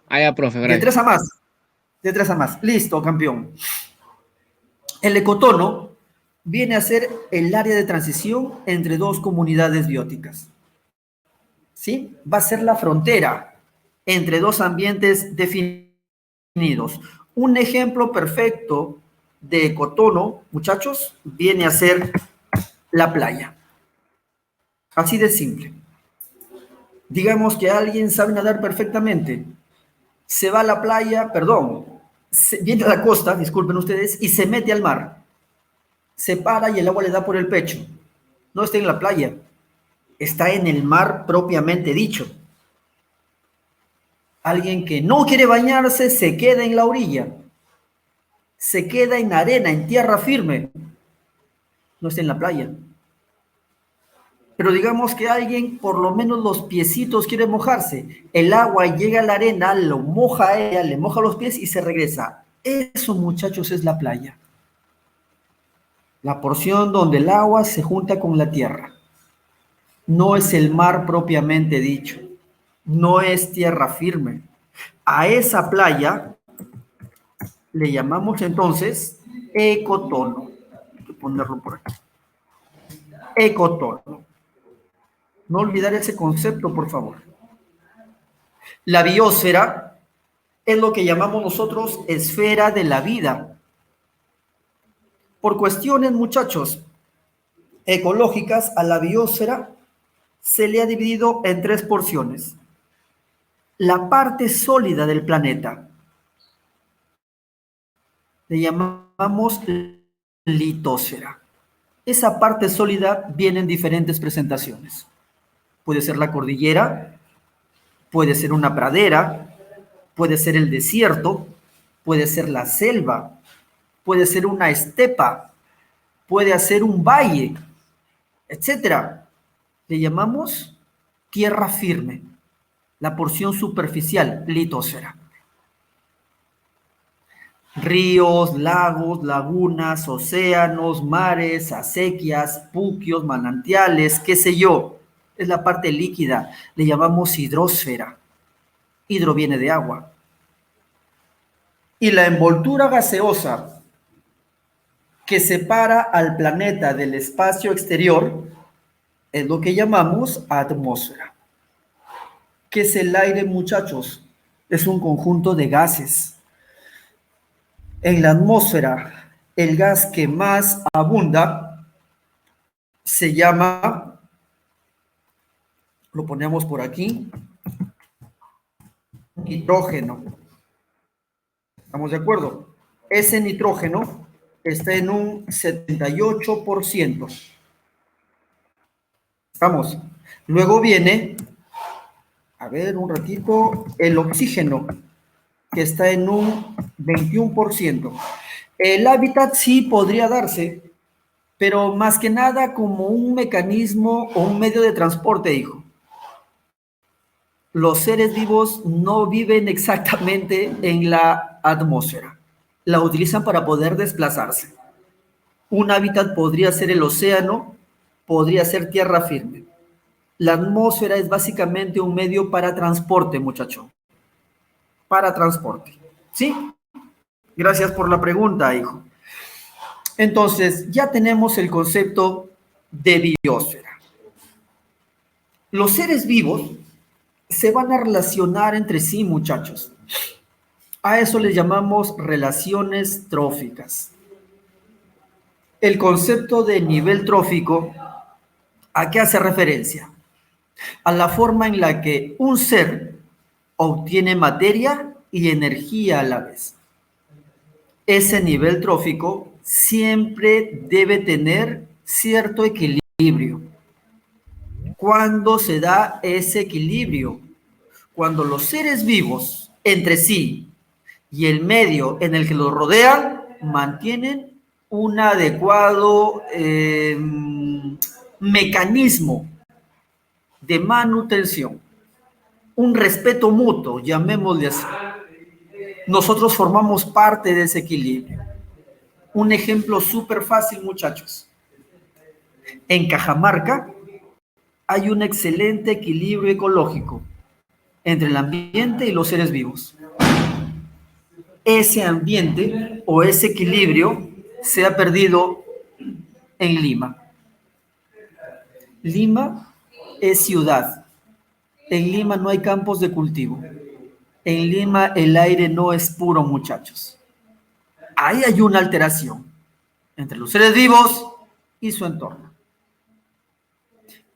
Ah, ya, profe, gracias. De 3 a más. De 3 a más. Listo, campeón. El ecotono viene a ser el área de transición entre dos comunidades bióticas. ¿Sí? Va a ser la frontera entre dos ambientes definidos. Un ejemplo perfecto de ecotono, muchachos, viene a ser la playa. Así de simple. Digamos que alguien sabe nadar perfectamente, se va a la playa, viene a la costa, disculpen ustedes, y se mete al mar. Se para y el agua le da por el pecho. No está en la playa, está en el mar propiamente dicho. Alguien que no quiere bañarse se queda en la orilla, se queda en arena, en tierra firme, no está en la playa. Pero digamos que alguien, por lo menos los piecitos, quiere mojarse. El agua llega a la arena, lo moja a ella, le moja los pies y se regresa. Eso, muchachos, es la playa. La porción donde el agua se junta con la tierra. No es el mar propiamente dicho. No es tierra firme. A esa playa le llamamos entonces ecotono. Hay que ponerlo por aquí. Ecotono. No olvidar ese concepto, por favor. La biosfera es lo que llamamos nosotros esfera de la vida. Por cuestiones, muchachos, ecológicas, a la biosfera se le ha dividido en 3 porciones. La parte sólida del planeta le llamamos litosfera. Esa parte sólida viene en diferentes presentaciones. Puede ser la cordillera, puede ser una pradera, puede ser el desierto, puede ser la selva, puede ser una estepa, puede ser un valle, etcétera. Le llamamos tierra firme, la porción superficial, litosfera. Ríos, lagos, lagunas, océanos, mares, acequias, puquios, manantiales, qué sé yo. Es la parte líquida, le llamamos hidrosfera. Hidro viene de agua. Y la envoltura gaseosa que separa al planeta del espacio exterior es lo que llamamos atmósfera. ¿Qué es el aire, muchachos? Es un conjunto de gases. En la atmósfera, el gas que más abunda se llama, lo ponemos por aquí, nitrógeno. ¿Estamos de acuerdo? Ese nitrógeno está en un 78%. Vamos. Luego viene, a ver, un ratito, el oxígeno, que está en un 21%. El hábitat sí podría darse, pero más que nada como un mecanismo o un medio de transporte, hijo. Los seres vivos no viven exactamente en la atmósfera. La utilizan para poder desplazarse. Un hábitat podría ser el océano, podría ser tierra firme. La atmósfera es básicamente un medio para transporte, muchacho. Para transporte. ¿Sí? Gracias por la pregunta, hijo. Entonces, ya tenemos el concepto de biosfera. Los seres vivos se van a relacionar entre sí, muchachos. A eso le llamamos relaciones tróficas. El concepto de nivel trófico, ¿a qué hace referencia? A la forma en la que un ser obtiene materia y energía a la vez. Ese nivel trófico siempre debe tener cierto equilibrio. ¿Cuándo se da ese equilibrio? Cuando los seres vivos entre sí y el medio en el que los rodean mantienen un adecuado mecanismo de manutención, un respeto mutuo, llamémosle así. Nosotros formamos parte de ese equilibrio. Un ejemplo súper fácil, muchachos. En Cajamarca hay un excelente equilibrio ecológico entre el ambiente y los seres vivos. Ese ambiente o ese equilibrio se ha perdido en Lima. Lima es ciudad. En Lima no hay campos de cultivo. En Lima el aire no es puro, muchachos. Ahí hay una alteración entre los seres vivos y su entorno.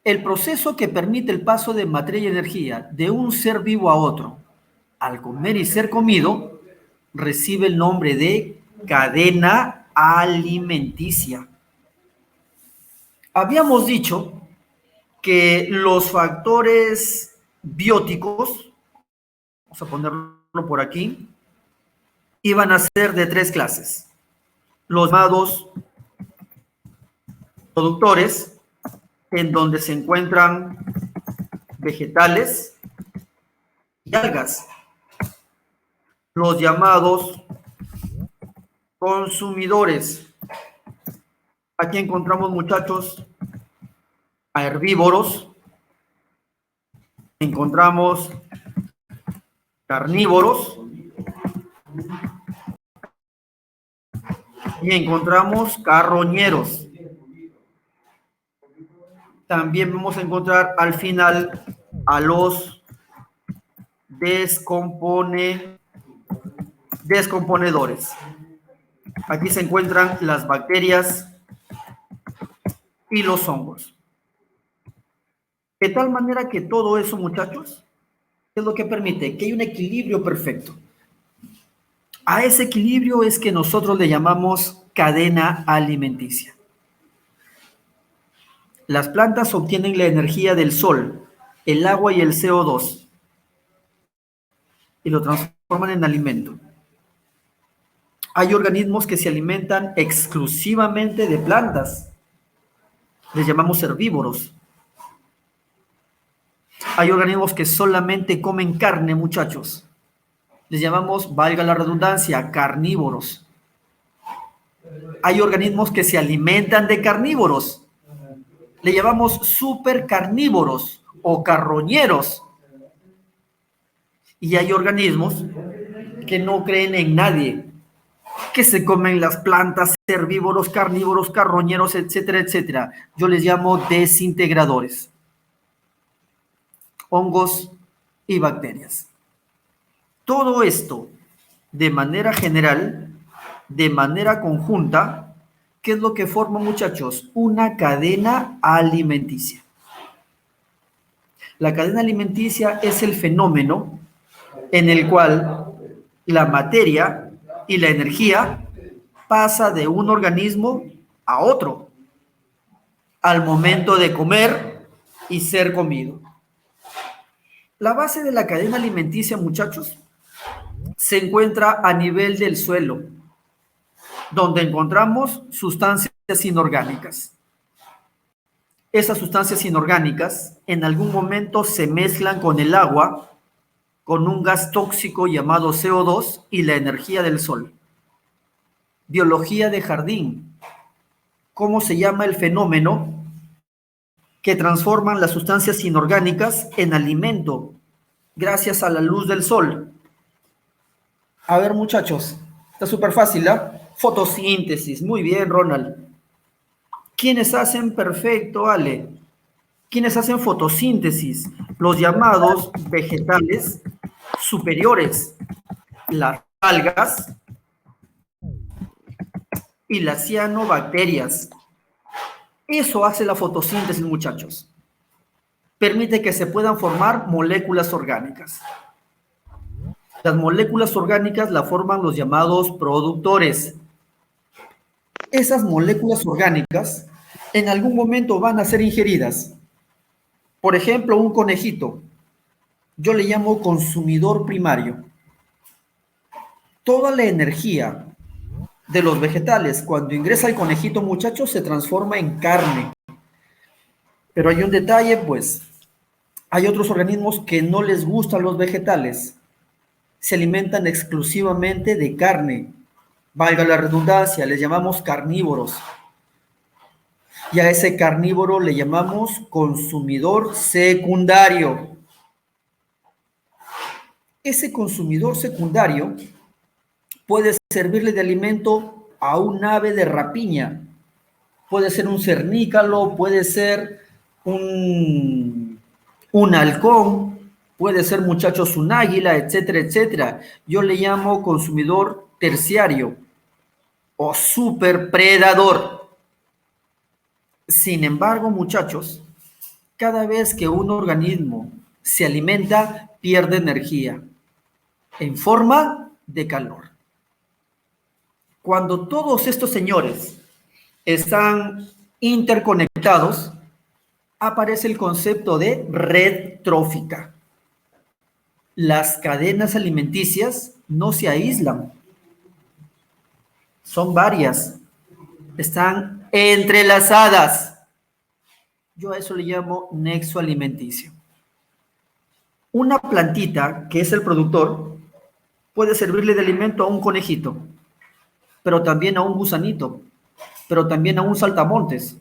El proceso que permite el paso de materia y energía de un ser vivo a otro, al comer y ser comido, recibe el nombre de cadena alimenticia. Habíamos dicho que los factores bióticos, vamos a ponerlo por aquí, iban a ser de tres clases. Los llamados productores, en donde se encuentran vegetales y algas. Los llamados consumidores. Aquí encontramos, muchachos, a herbívoros, encontramos carnívoros y encontramos carroñeros. También vamos a encontrar al final a los descomponedores. Aquí se encuentran las bacterias y los hongos. De tal manera que todo eso, muchachos, es lo que permite que haya un equilibrio perfecto. A ese equilibrio es que nosotros le llamamos cadena alimenticia. Las plantas obtienen la energía del sol, el agua y el CO2 y lo transforman en alimento. Hay organismos que se alimentan exclusivamente de plantas. Les llamamos herbívoros. Hay organismos que solamente comen carne, muchachos. Les llamamos, valga la redundancia, carnívoros. Hay organismos que se alimentan de carnívoros. Le llamamos supercarnívoros o carroñeros. Y hay organismos que no creen en nadie, que se comen las plantas, herbívoros, carnívoros, carroñeros, etcétera, etcétera. Yo les llamo desintegradores. Hongos y bacterias. Todo esto, de manera general, de manera conjunta, ¿qué es lo que forma, muchachos? Una cadena alimenticia. La cadena alimenticia es el fenómeno en el cual la materia y la energía pasa de un organismo a otro al momento de comer y ser comido. La base de la cadena alimenticia, muchachos, se encuentra a nivel del suelo, donde encontramos sustancias inorgánicas. Esas sustancias inorgánicas en algún momento se mezclan con el agua, con un gas tóxico llamado CO2 y la energía del sol. Biología de jardín. ¿Cómo se llama el fenómeno que transforman las sustancias inorgánicas en alimento gracias a la luz del sol? A ver, muchachos, está súper fácil, ¿ah? Fotosíntesis. Muy bien, Ronald. ¿Quiénes hacen perfecto, Ale? ¿Quiénes hacen fotosíntesis? Los llamados vegetales superiores, las algas y las cianobacterias. Eso hace la fotosíntesis, muchachos. Permite que se puedan formar moléculas orgánicas. Las moléculas orgánicas la forman los llamados productores. Esas moléculas orgánicas en algún momento van a ser ingeridas. Por ejemplo, un conejito. Yo le llamo consumidor primario. Toda la energía de los vegetales, cuando ingresa el conejito, muchachos, se transforma en carne. Pero hay un detalle, pues, hay otros organismos que no les gustan los vegetales. Se alimentan exclusivamente de carne. Valga la redundancia, les llamamos carnívoros. Y a ese carnívoro le llamamos consumidor secundario. Ese consumidor secundario puede servirle de alimento a un ave de rapiña. Puede ser un cernícalo, puede ser un halcón, puede ser, muchachos, un águila, etcétera, etcétera. Yo le llamo consumidor terciario o superpredador. Sin embargo, muchachos, cada vez que un organismo se alimenta, pierde energía en forma de calor. Cuando todos estos señores están interconectados, aparece el concepto de red trófica. Las cadenas alimenticias no se aíslan, son varias, están entrelazadas. Yo a eso le llamo nexo alimenticio. Una plantita, que es el productor, puede servirle de alimento a un conejito, pero también a un gusanito, pero también a un saltamontes,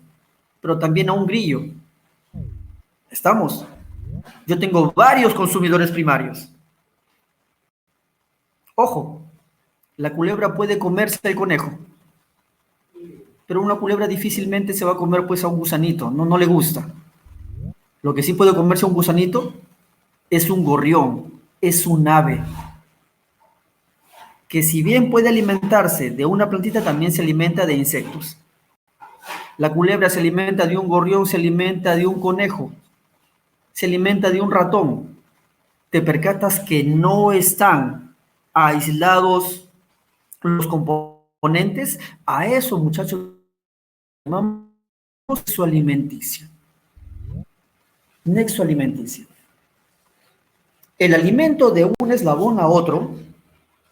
pero también a un grillo. ¿Estamos? Yo tengo varios consumidores primarios. Ojo, la culebra puede comerse el conejo, pero una culebra difícilmente se va a comer pues a un gusanito, no le gusta. Lo que sí puede comerse a un gusanito es un gorrión, es un ave, que si bien puede alimentarse de una plantita, también se alimenta de insectos. La culebra se alimenta de un gorrión, se alimenta de un conejo, se alimenta de un ratón. Te percatas que no están aislados los componentes. A eso, muchachos, llamamos nexo alimenticio. Nexo alimenticio. El alimento de un eslabón a otro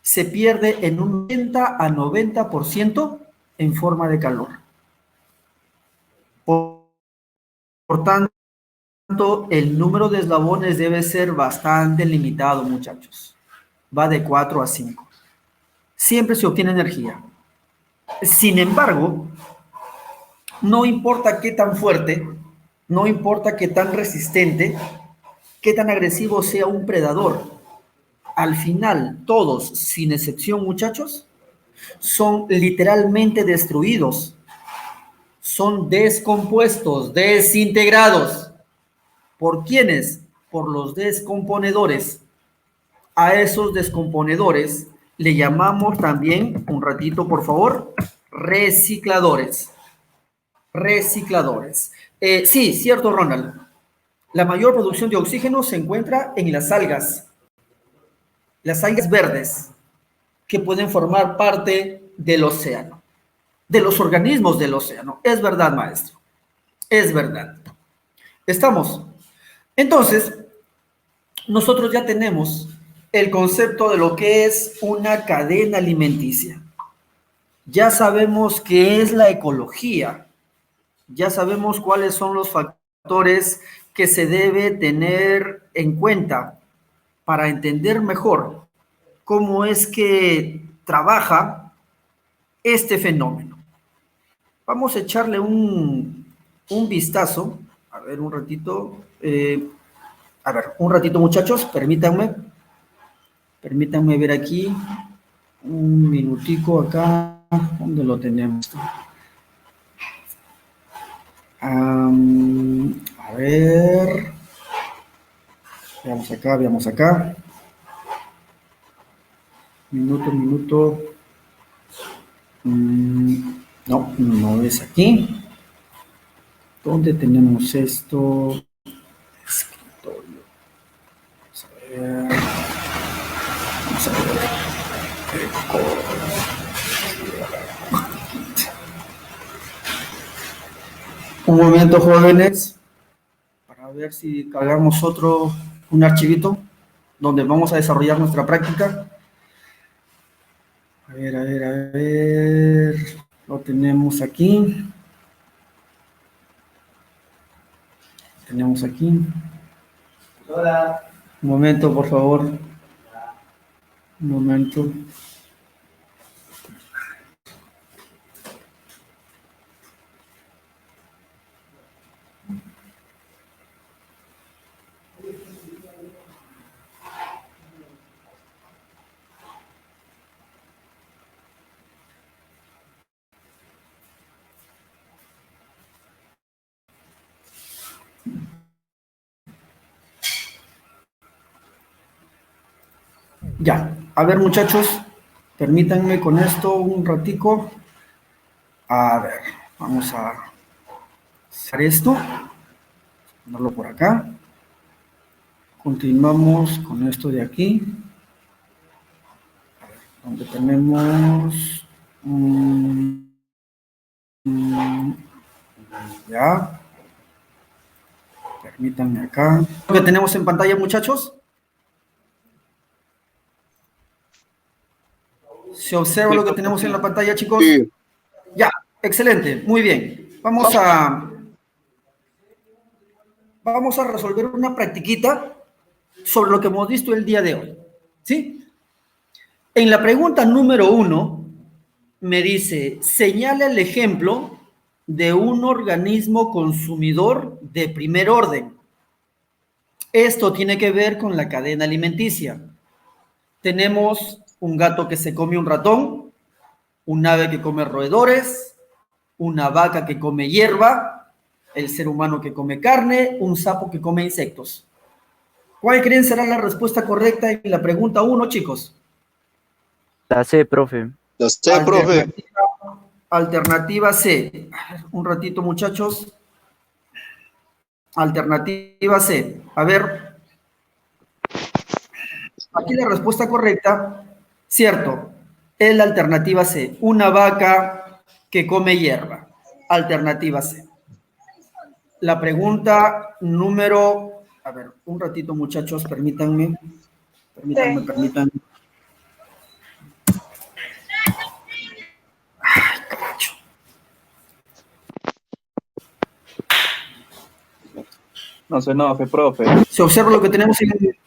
se pierde en un 80 a 90% en forma de calor. Por tanto, el número de eslabones debe ser bastante limitado, muchachos. Va de 4 a 5. Siempre se obtiene energía. Sin embargo, no importa qué tan fuerte, no importa qué tan resistente, qué tan agresivo sea un predador, al final, todos, sin excepción, muchachos, son literalmente destruidos. Son descompuestos, desintegrados. ¿Por quiénes? Por los descomponedores. A esos descomponedores le llamamos también, un ratito por favor, recicladores. Recicladores. Sí, cierto, Ronald. La mayor producción de oxígeno se encuentra en las algas verdes, que pueden formar parte del océano, de los organismos del océano. Es verdad, maestro. Es verdad. ¿Estamos? Entonces, nosotros ya tenemos el concepto de lo que es una cadena alimenticia. Ya sabemos qué es la ecología. Ya sabemos cuáles son los factores que se debe tener en cuenta para entender mejor cómo es que trabaja este fenómeno. Vamos a echarle un vistazo. A ver, un ratito. Un ratito, muchachos, permítanme. Permítanme ver aquí. Un minutico acá. ¿Dónde lo tenemos? A ver. Veamos acá. Minuto. No, no es aquí. ¿Dónde tenemos esto? Escritorio. Vamos a ver. Un momento, jóvenes, para ver si cargamos un archivito donde vamos a desarrollar nuestra práctica. A ver. Lo tenemos aquí. Hola. Un momento, por favor. Un momento. Ya, a ver, muchachos, permítanme con esto un ratico. A ver, vamos a hacer esto, ponerlo por acá. Continuamos con esto de aquí. A ver, donde tenemos... ya. Permítanme acá. ¿Lo que tenemos en pantalla, muchachos? ¿Se observa lo que tenemos en la pantalla, chicos? Sí. Ya, excelente, muy bien. Vamos a resolver una practiquita sobre lo que hemos visto el día de hoy, ¿sí? En la pregunta número 1 me dice, señala el ejemplo de un organismo consumidor de primer orden. Esto tiene que ver con la cadena alimenticia. Tenemos un gato que se come un ratón, un ave que come roedores, una vaca que come hierba, el ser humano que come carne, un sapo que come insectos. ¿Cuál creen será la respuesta correcta en la pregunta 1, chicos? La C, profe. La C, profe. Alternativa C. Un ratito, muchachos. Alternativa C. A ver. Aquí la respuesta correcta, cierto, es la alternativa C. Una vaca que come hierba. Alternativa C. La pregunta número... A ver, un ratito, muchachos, permítanme. Permítanme. Ay, caracho. No se enoje, profe. ¿Se observa lo que tenemos en...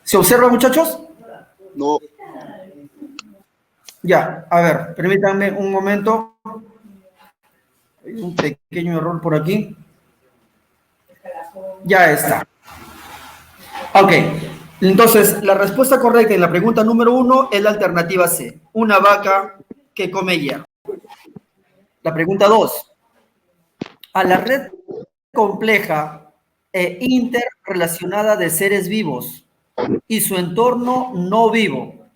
¿Se observa, muchachos? No. Ya, a ver, permítanme un momento. Hay un pequeño error por aquí. Ya está. Ok, entonces la respuesta correcta en la pregunta número 1 es la alternativa C. Una vaca que come hierba. La pregunta 2. A la red compleja e interrelacionada de seres vivos y su entorno no vivo,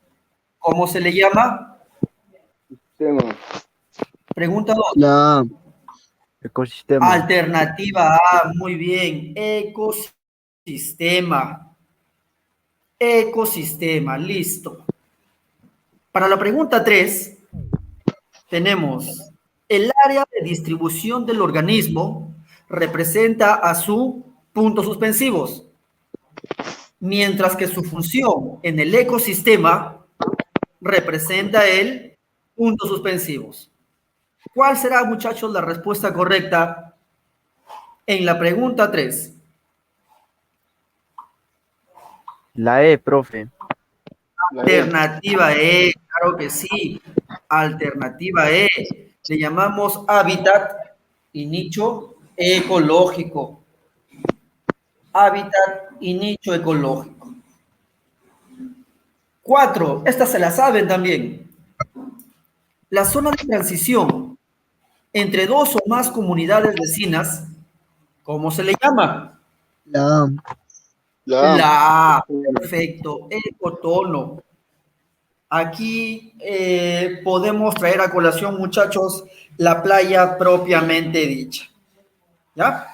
¿cómo se le llama? Pregunta 2. La ecosistema. Alternativa A, muy bien. Ecosistema. Ecosistema, listo. Para la pregunta 3, tenemos el área de distribución del organismo representa a su puntos suspensivos, mientras que su función en el ecosistema representa el puntos suspensivos. ¿Cuál será, muchachos, la respuesta correcta en la pregunta 3? La E, profe. La E. Alternativa E, claro que sí. Alternativa E. Le llamamos hábitat y nicho ecológico. Hábitat y nicho ecológico. 4. Estas se la saben también. La zona de transición entre dos o más comunidades vecinas, ¿cómo se le llama? La La A. La A. Perfecto. Ecotono. Aquí podemos traer a colación, muchachos, la playa propiamente dicha. ¿Ya?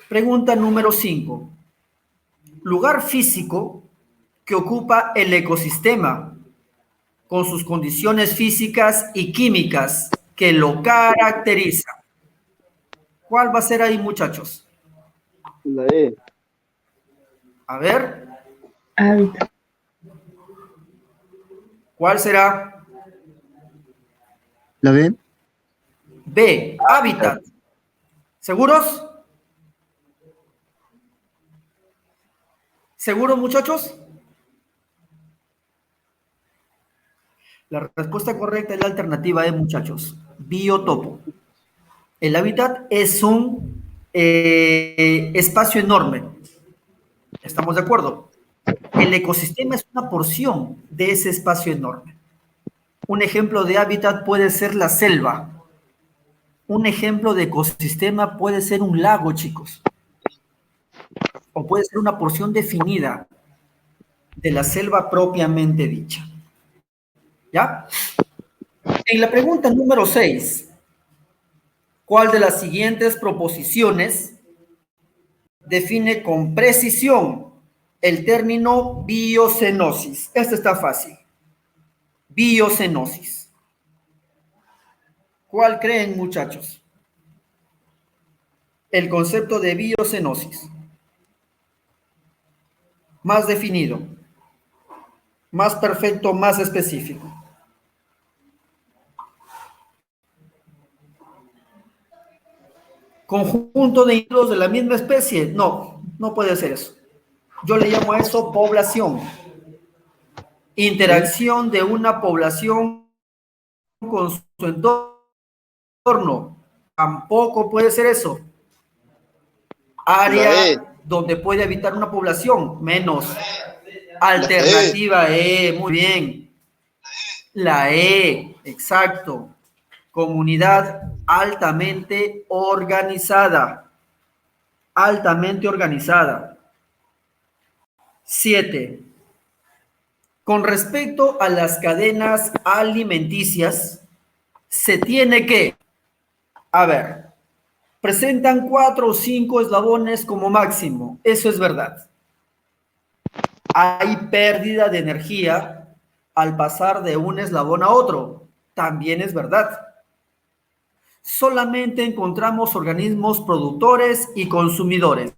Pregunta número 5. Lugar físico que ocupa el ecosistema con sus condiciones físicas y químicas que lo caracterizan. ¿Cuál va a ser ahí, muchachos? La E. A ver, Hábitat. ¿cuál será? ¿La B? B, hábitat. ¿Seguros? ¿Seguros, muchachos? La respuesta correcta es la alternativa E, muchachos. Biotopo. El hábitat es un espacio enorme. ¿Estamos de acuerdo? El ecosistema es una porción de ese espacio enorme. Un ejemplo de hábitat puede ser la selva. Un ejemplo de ecosistema puede ser un lago, chicos. O puede ser una porción definida de la selva propiamente dicha. ¿Ya? En la pregunta número 6, ¿cuál de las siguientes proposiciones define con precisión el término biocenosis? Este está fácil. Biocenosis. ¿Cuál creen, muchachos? El concepto de biocenosis. Más definido, más perfecto, más específico. ¿Conjunto de individuos de la misma especie? No, no puede ser eso. Yo le llamo a eso población. Interacción de una población con su entorno. Tampoco puede ser eso. La E. Área donde puede habitar una población, menos. Alternativa E, muy bien. La E, exacto. Comunidad altamente organizada. Altamente organizada. 7. Con respecto a las cadenas alimenticias, se tiene que, a ver, presentan 4 o 5 eslabones como máximo. Eso es verdad. Hay pérdida de energía al pasar de un eslabón a otro. También es verdad. Solamente encontramos organismos productores y consumidores.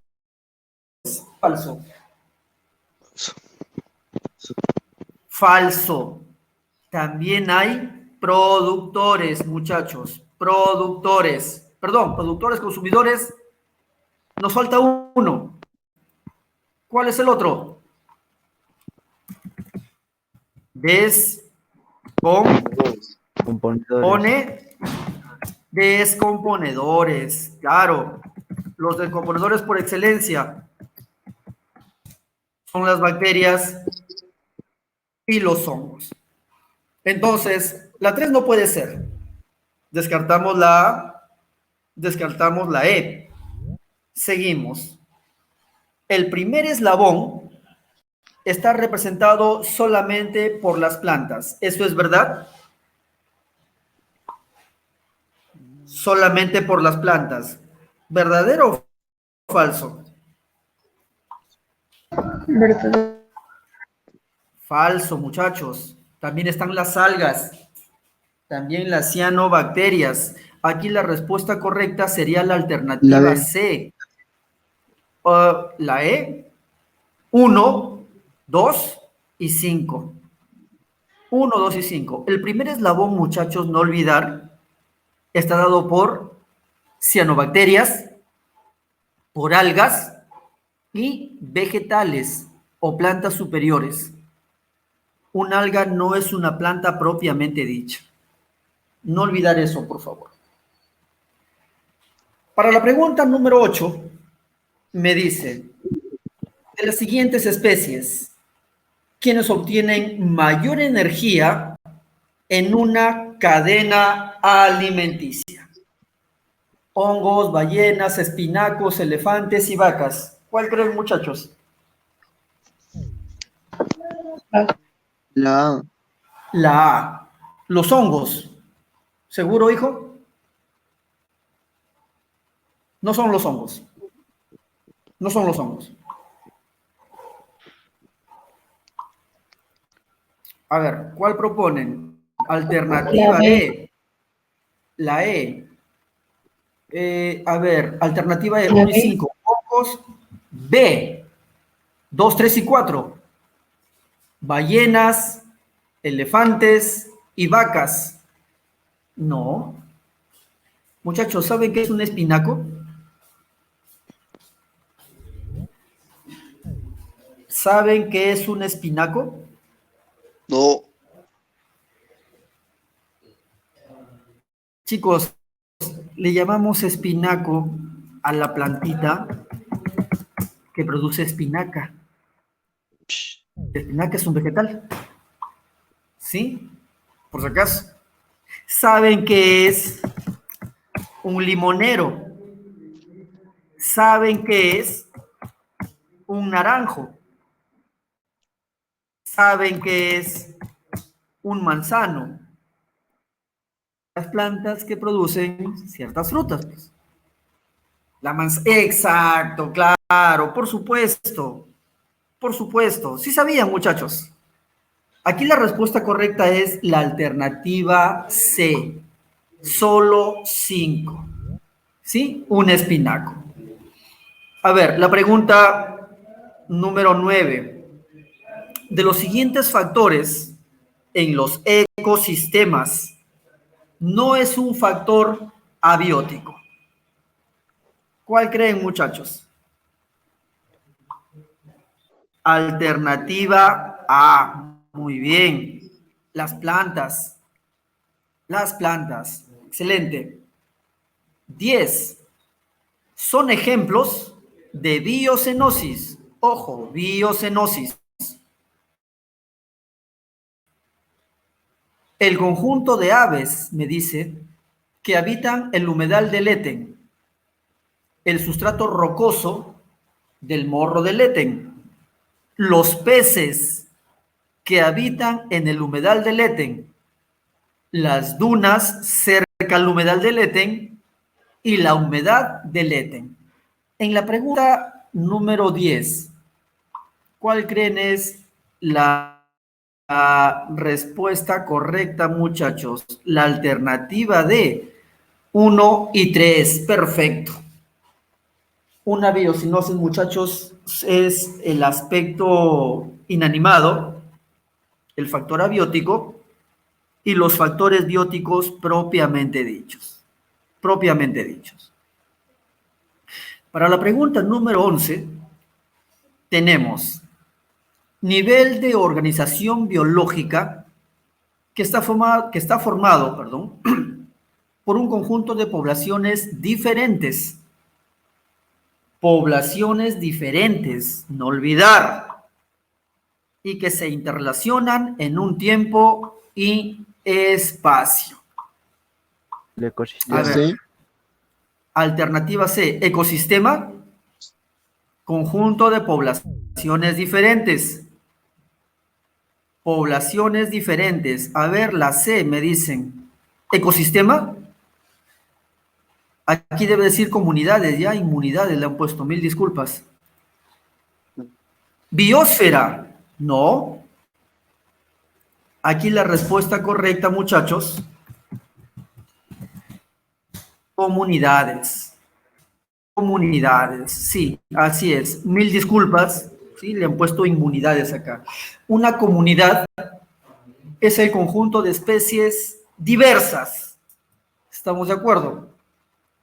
Falso. Falso. También hay productores, muchachos. Productores. Perdón, productores, consumidores. Nos falta uno. ¿Cuál es el otro? Componedores. Descomponedores. Claro. Los descomponedores por excelencia son las bacterias y los hongos. Entonces, la 3 no puede ser. Descartamos la A, descartamos la E. Seguimos. El primer eslabón está representado solamente por las plantas. ¿Eso es verdad? Solamente por las plantas. ¿Verdadero o falso? Verdadero. Falso, muchachos. También están las algas, también las cianobacterias. Aquí la respuesta correcta sería la alternativa La B. C. La E, 1, 2 y 5. 1, 2 y 5. El primer eslabón, muchachos, no olvidar, está dado por cianobacterias, por algas y vegetales o plantas superiores. Un alga no es una planta propiamente dicha. No olvidar eso, por favor. Para la pregunta número 8, me dice, de las siguientes especies, ¿quiénes obtienen mayor energía en una cadena alimenticia? Hongos, ballenas, espinacos, elefantes y vacas. ¿Cuál creen, muchachos? La A. La A. Los hongos. ¿Seguro, hijo? No son los hongos. No son los hongos. A ver, ¿cuál proponen? Alternativa La B. E. La E. A ver, alternativa E, La 1 y B. 5. Hongos. B. 2, 3 y 4. Ballenas, elefantes y vacas. No. Muchachos, ¿saben qué es un espinaco? ¿Saben qué es un espinaco? No. Chicos, le llamamos espinaco a la plantita que produce espinaca. La espinaca es un vegetal. ¿Sí? Por si acaso. ¿Saben qué es un limonero? ¿Saben qué es un naranjo? ¿Saben qué es un manzano? Las plantas que producen ciertas frutas. Pues. Exacto, claro, por supuesto. Por supuesto. Sí sabían, muchachos. Aquí la respuesta correcta es la alternativa C. Solo 5. ¿Sí? Un espinaco. A ver, la pregunta número 9. De los siguientes factores en los ecosistemas, no es un factor abiótico. ¿Cuál creen, muchachos? Alternativa A. Muy bien. Las plantas. Las plantas. Excelente. 10. Son ejemplos de biocenosis. Ojo, biocenosis. El conjunto de aves, me dice, que habitan el humedal del Eten, el sustrato rocoso del morro del Eten, los peces que habitan en el humedal del Eten, las dunas cerca al humedal del Eten y la humedad del Eten. En la pregunta número 10, ¿cuál creen es la respuesta correcta, muchachos? La alternativa de 1 y 3. Perfecto. Una biocenosis, muchachos, es el aspecto inanimado, el factor abiótico y los factores bióticos propiamente dichos. Propiamente dichos. Para la pregunta número 11, tenemos nivel de organización biológica que está formado, por un conjunto de poblaciones diferentes. Poblaciones diferentes, no olvidar, y que se interrelacionan en un tiempo y espacio. El A ecosistema. ver, C. alternativa C, ecosistema, conjunto de poblaciones diferentes. Poblaciones diferentes. A ver, la C me dicen. ¿Ecosistema? Aquí debe decir comunidades, ya inmunidades le han puesto, mil disculpas. Biosfera, no. Aquí la respuesta correcta, muchachos. Comunidades. Comunidades, sí, así es. Mil disculpas, sí, le han puesto inmunidades acá. Una comunidad es el conjunto de especies diversas. ¿Estamos de acuerdo?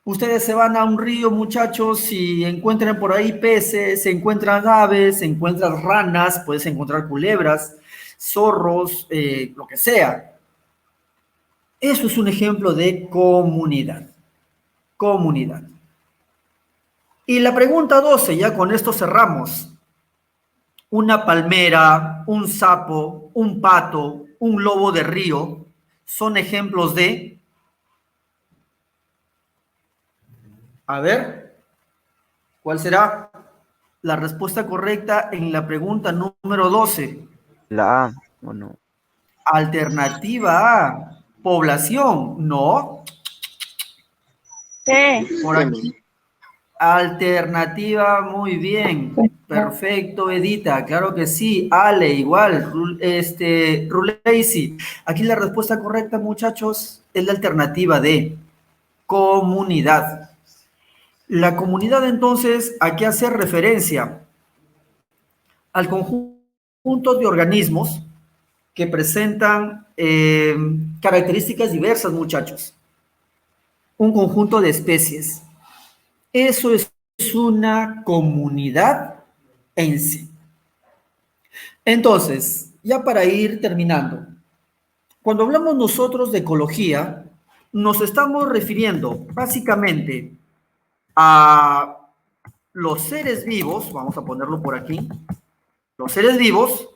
Ustedes se van a un río, muchachos, y encuentran por ahí peces, se encuentran aves, se encuentran ranas, puedes encontrar culebras, zorros, lo que sea. Eso es un ejemplo de comunidad. Comunidad. Y la pregunta 12, ya con esto cerramos. Una palmera, un sapo, un pato, un lobo de río, son ejemplos de... A ver, ¿cuál será la respuesta correcta en la pregunta número 12? La A, ¿o no? Alternativa A, población, no. Sí. Por aquí. Alternativa, muy bien. Perfecto, Edita, claro que sí. Ale, igual. Ruleisi. Aquí la respuesta correcta, muchachos, es la alternativa D, comunidad. La comunidad, entonces, ¿a qué hace referencia? Al conjunto de organismos que presentan características diversas, muchachos. Un conjunto de especies. Eso es una comunidad en sí. Entonces, ya para ir terminando, cuando hablamos nosotros de ecología, nos estamos refiriendo básicamente a los seres vivos, vamos a ponerlo por aquí, los seres vivos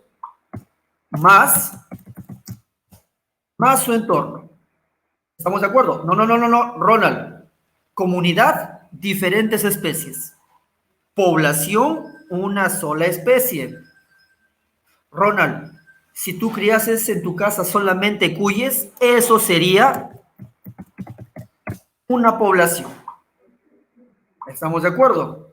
más su entorno. ¿Estamos de acuerdo? No, Ronald. Comunidad, diferentes especies. Población, una sola especie. Ronald, si tú criases en tu casa solamente cuyes, eso sería una población. ¿Estamos de acuerdo?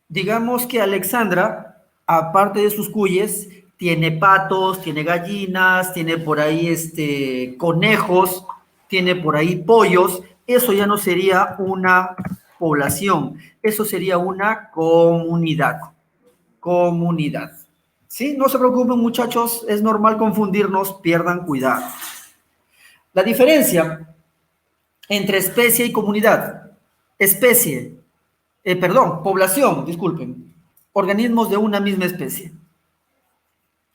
Digamos que Alexandra, aparte de sus cuyes, tiene patos, tiene gallinas, tiene por ahí conejos, tiene por ahí pollos. Eso ya no sería una población, eso sería una comunidad. Comunidad. ¿Sí? No se preocupen, muchachos, es normal confundirnos, pierdan cuidado. La diferencia entre especie y comunidad. Población, disculpen. Organismos de una misma especie.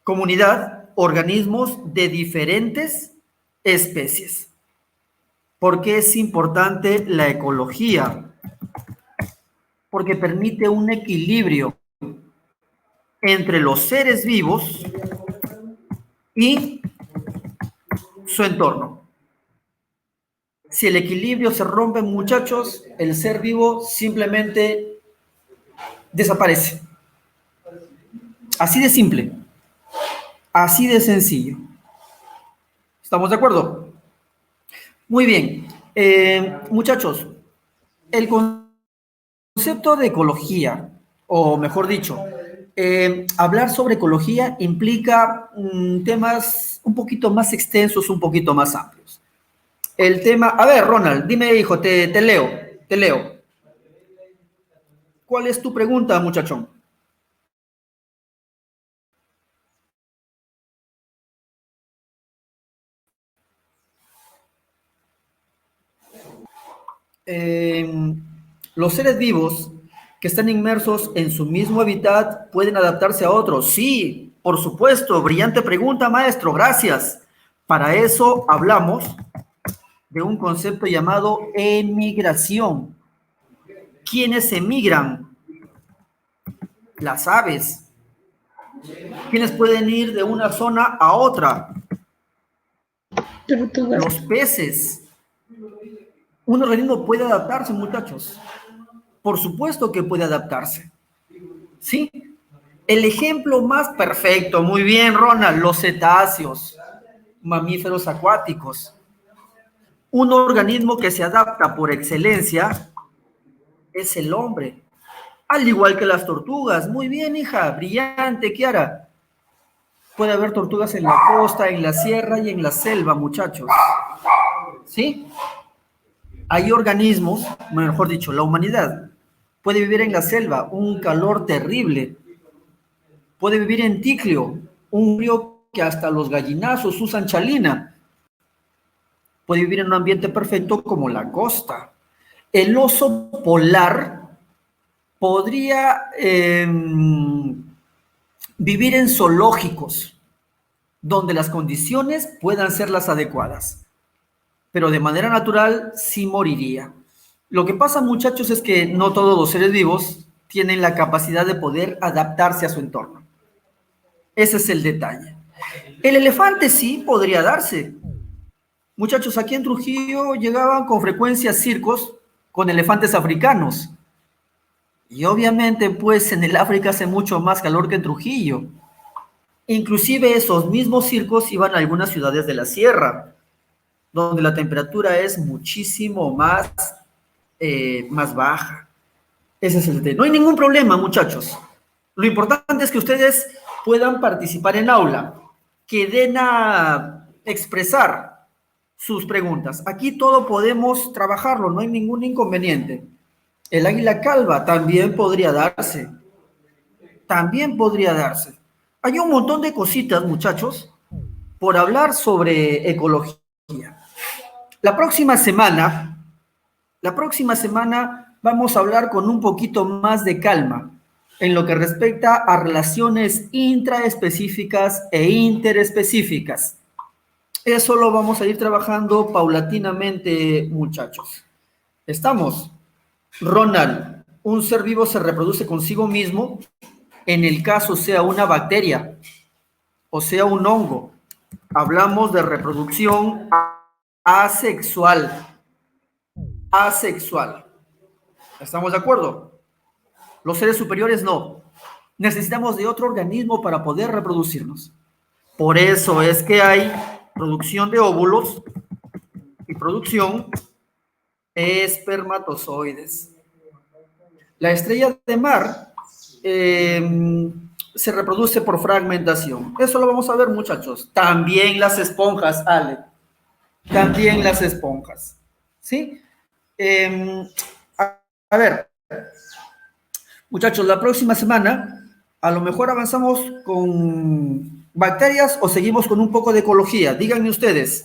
Comunidad, organismos de diferentes especies. ¿Por qué es importante la ecología? Porque permite un equilibrio entre los seres vivos y su entorno. Si el equilibrio se rompe, muchachos, el ser vivo simplemente desaparece. Así de simple, así de sencillo. ¿Estamos de acuerdo? Muy bien. Muchachos, el concepto de ecología, o mejor dicho, hablar sobre ecología implica temas un poquito más extensos, un poquito más amplios. El tema, a ver, Ronald, dime, hijo, te leo. ¿Cuál es tu pregunta, muchachón? Los seres vivos que están inmersos en su mismo hábitat pueden adaptarse a otros. Sí, por supuesto, brillante pregunta, maestro, gracias. Para eso hablamos de un concepto llamado emigración. ¿Quiénes emigran? Las aves. ¿Quiénes pueden ir de una zona a otra? Tortugas. Los peces. Un organismo puede adaptarse, muchachos. Por supuesto que puede adaptarse. ¿Sí? El ejemplo más perfecto, muy bien, Ronald, los cetáceos, mamíferos acuáticos. Un organismo que se adapta por excelencia es el hombre, al igual que las tortugas. Muy bien, hija, brillante, Kiara. Puede haber tortugas en la costa, en la sierra y en la selva, muchachos. ¿Sí? Hay organismos, mejor dicho, la humanidad puede vivir en la selva, un calor terrible. Puede vivir en Ticlio, un río que hasta los gallinazos usan chalina. Puede vivir en un ambiente perfecto como la costa. El oso polar podría vivir en zoológicos, donde las condiciones puedan ser las adecuadas. Pero de manera natural sí moriría. Lo que pasa, muchachos, es que no todos los seres vivos tienen la capacidad de poder adaptarse a su entorno. Ese es el detalle. El elefante sí podría darse. Muchachos, aquí en Trujillo llegaban con frecuencia circos con elefantes africanos. Y obviamente, pues, en el África hace mucho más calor que en Trujillo. Inclusive esos mismos circos iban a algunas ciudades de la sierra, donde la temperatura es muchísimo más baja. Ese es el tema. No hay ningún problema, muchachos. Lo importante es que ustedes puedan participar en aula, que den a expresar sus preguntas. Aquí todo podemos trabajarlo, no hay ningún inconveniente. El águila calva también podría darse. También podría darse. Hay un montón de cositas, muchachos, por hablar sobre ecología. La próxima semana vamos a hablar con un poquito más de calma en lo que respecta a relaciones intraespecíficas e interespecíficas. Eso lo vamos a ir trabajando paulatinamente, muchachos. ¿Estamos? Ronald, un ser vivo se reproduce consigo mismo en el caso sea una bacteria o sea un hongo. Hablamos de reproducción asexual. Asexual. ¿Estamos de acuerdo? Los seres superiores no. Necesitamos de otro organismo para poder reproducirnos. Por eso es que hay producción de óvulos y producción de espermatozoides. La estrella de mar se reproduce por fragmentación. Eso lo vamos a ver, muchachos. También las esponjas, Ale. También las esponjas. ¿Sí? A ver, muchachos, la próxima semana a lo mejor avanzamos con bacterias o seguimos con un poco de ecología. Díganme ustedes.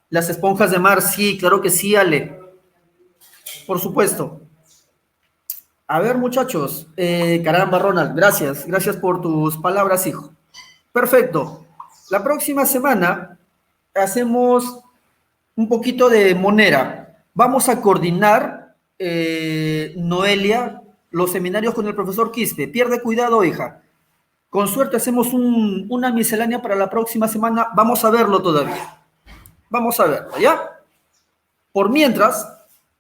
Las esponjas de mar, sí, claro que sí, Ale. Por supuesto. A ver, muchachos. Caramba, Ronald, gracias. Gracias por tus palabras, hijo. Perfecto. La próxima semana hacemos un poquito de monera. Vamos a coordinar, Noelia, los seminarios con el profesor Quispe. Pierde cuidado, hija. Con suerte hacemos una miscelánea para la próxima semana. Vamos a verlo todavía. Vamos a verlo, ¿ya? Por mientras,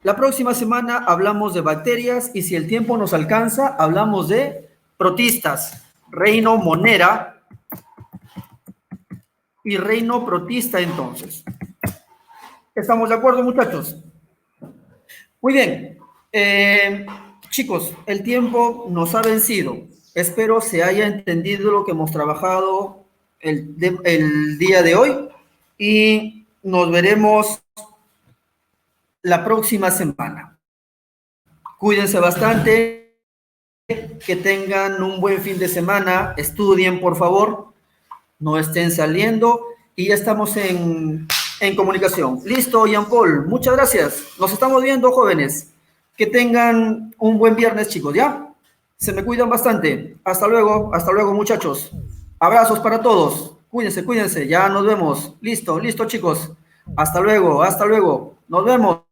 la próxima semana hablamos de bacterias y si el tiempo nos alcanza, hablamos de protistas, reino monera y reino protista entonces. ¿Estamos de acuerdo, muchachos? Muy bien. Chicos, el tiempo nos ha vencido. Espero se haya entendido lo que hemos trabajado el día de hoy y nos veremos la próxima semana. Cuídense bastante, que tengan un buen fin de semana, estudien por favor, no estén saliendo y ya estamos en comunicación. Listo, Jean Paul, muchas gracias. Nos estamos viendo, jóvenes. Que tengan un buen viernes, chicos, ¿ya? Se me cuidan bastante. Hasta luego, muchachos. Abrazos para todos. Cuídense, ya nos vemos. Listo, chicos. Hasta luego. Nos vemos.